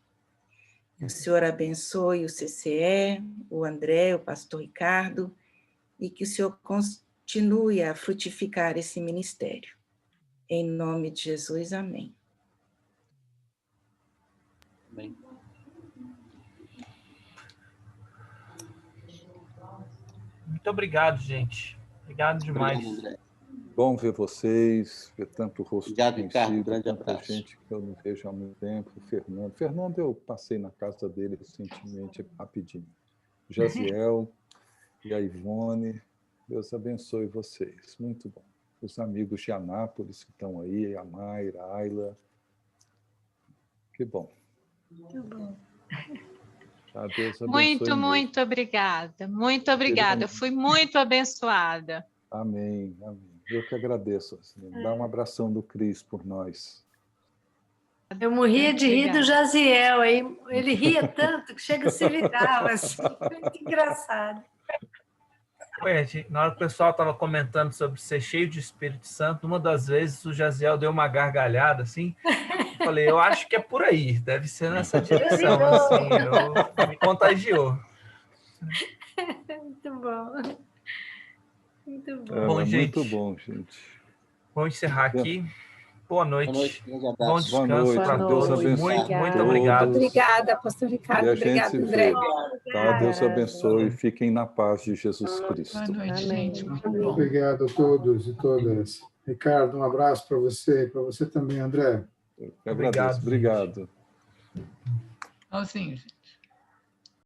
O Senhor abençoe o CCE, o André, o pastor Ricardo, e que o Senhor continue a frutificar esse ministério. Em nome de Jesus, amém. Amém. Muito obrigado, gente. Obrigado demais. Obrigado, André. Bom ver vocês, ver tanto rosto Obrigado, Ricardo. conhecido, Grande tanta abraço. gente que eu não vejo há muito tempo. Fernando. Fernando, eu passei na casa dele recentemente, rapidinho. Jaziel e a Ivone, Deus abençoe vocês. Muito bom. Os amigos de Anápolis que estão aí, a Mayra, a Ayla. Que bom. Muito bom. Ah, Deus abençoe Muito, mesmo. muito obrigada. Muito obrigada. Eu fui muito abençoada. Amém, amém. Eu que agradeço. Assim. Dá um abração do Cris por nós. Eu morria de rir do Jaziel, aí ele ria tanto que chega a se virava, assim, muito engraçado. Ué, na hora que o pessoal estava comentando sobre ser cheio de Espírito Santo, uma das vezes o Jaziel deu uma gargalhada, assim, eu falei, eu acho que é por aí, deve ser nessa direção, assim, me contagiou. Muito bom. Muito bom. Bom, gente. Muito bom, gente. Vamos encerrar aqui. Boa noite. Bom descanso para todos. Deus abençoe. Muito obrigado. Obrigada, pastor Ricardo. Obrigada, André. Tá? Deus abençoe. Fiquem na paz de Jesus Cristo. Boa noite, gente. Muito bom. Obrigado a todos e todas. Ricardo, um abraço para você também, André. Eu agradeço. Obrigado. Assim,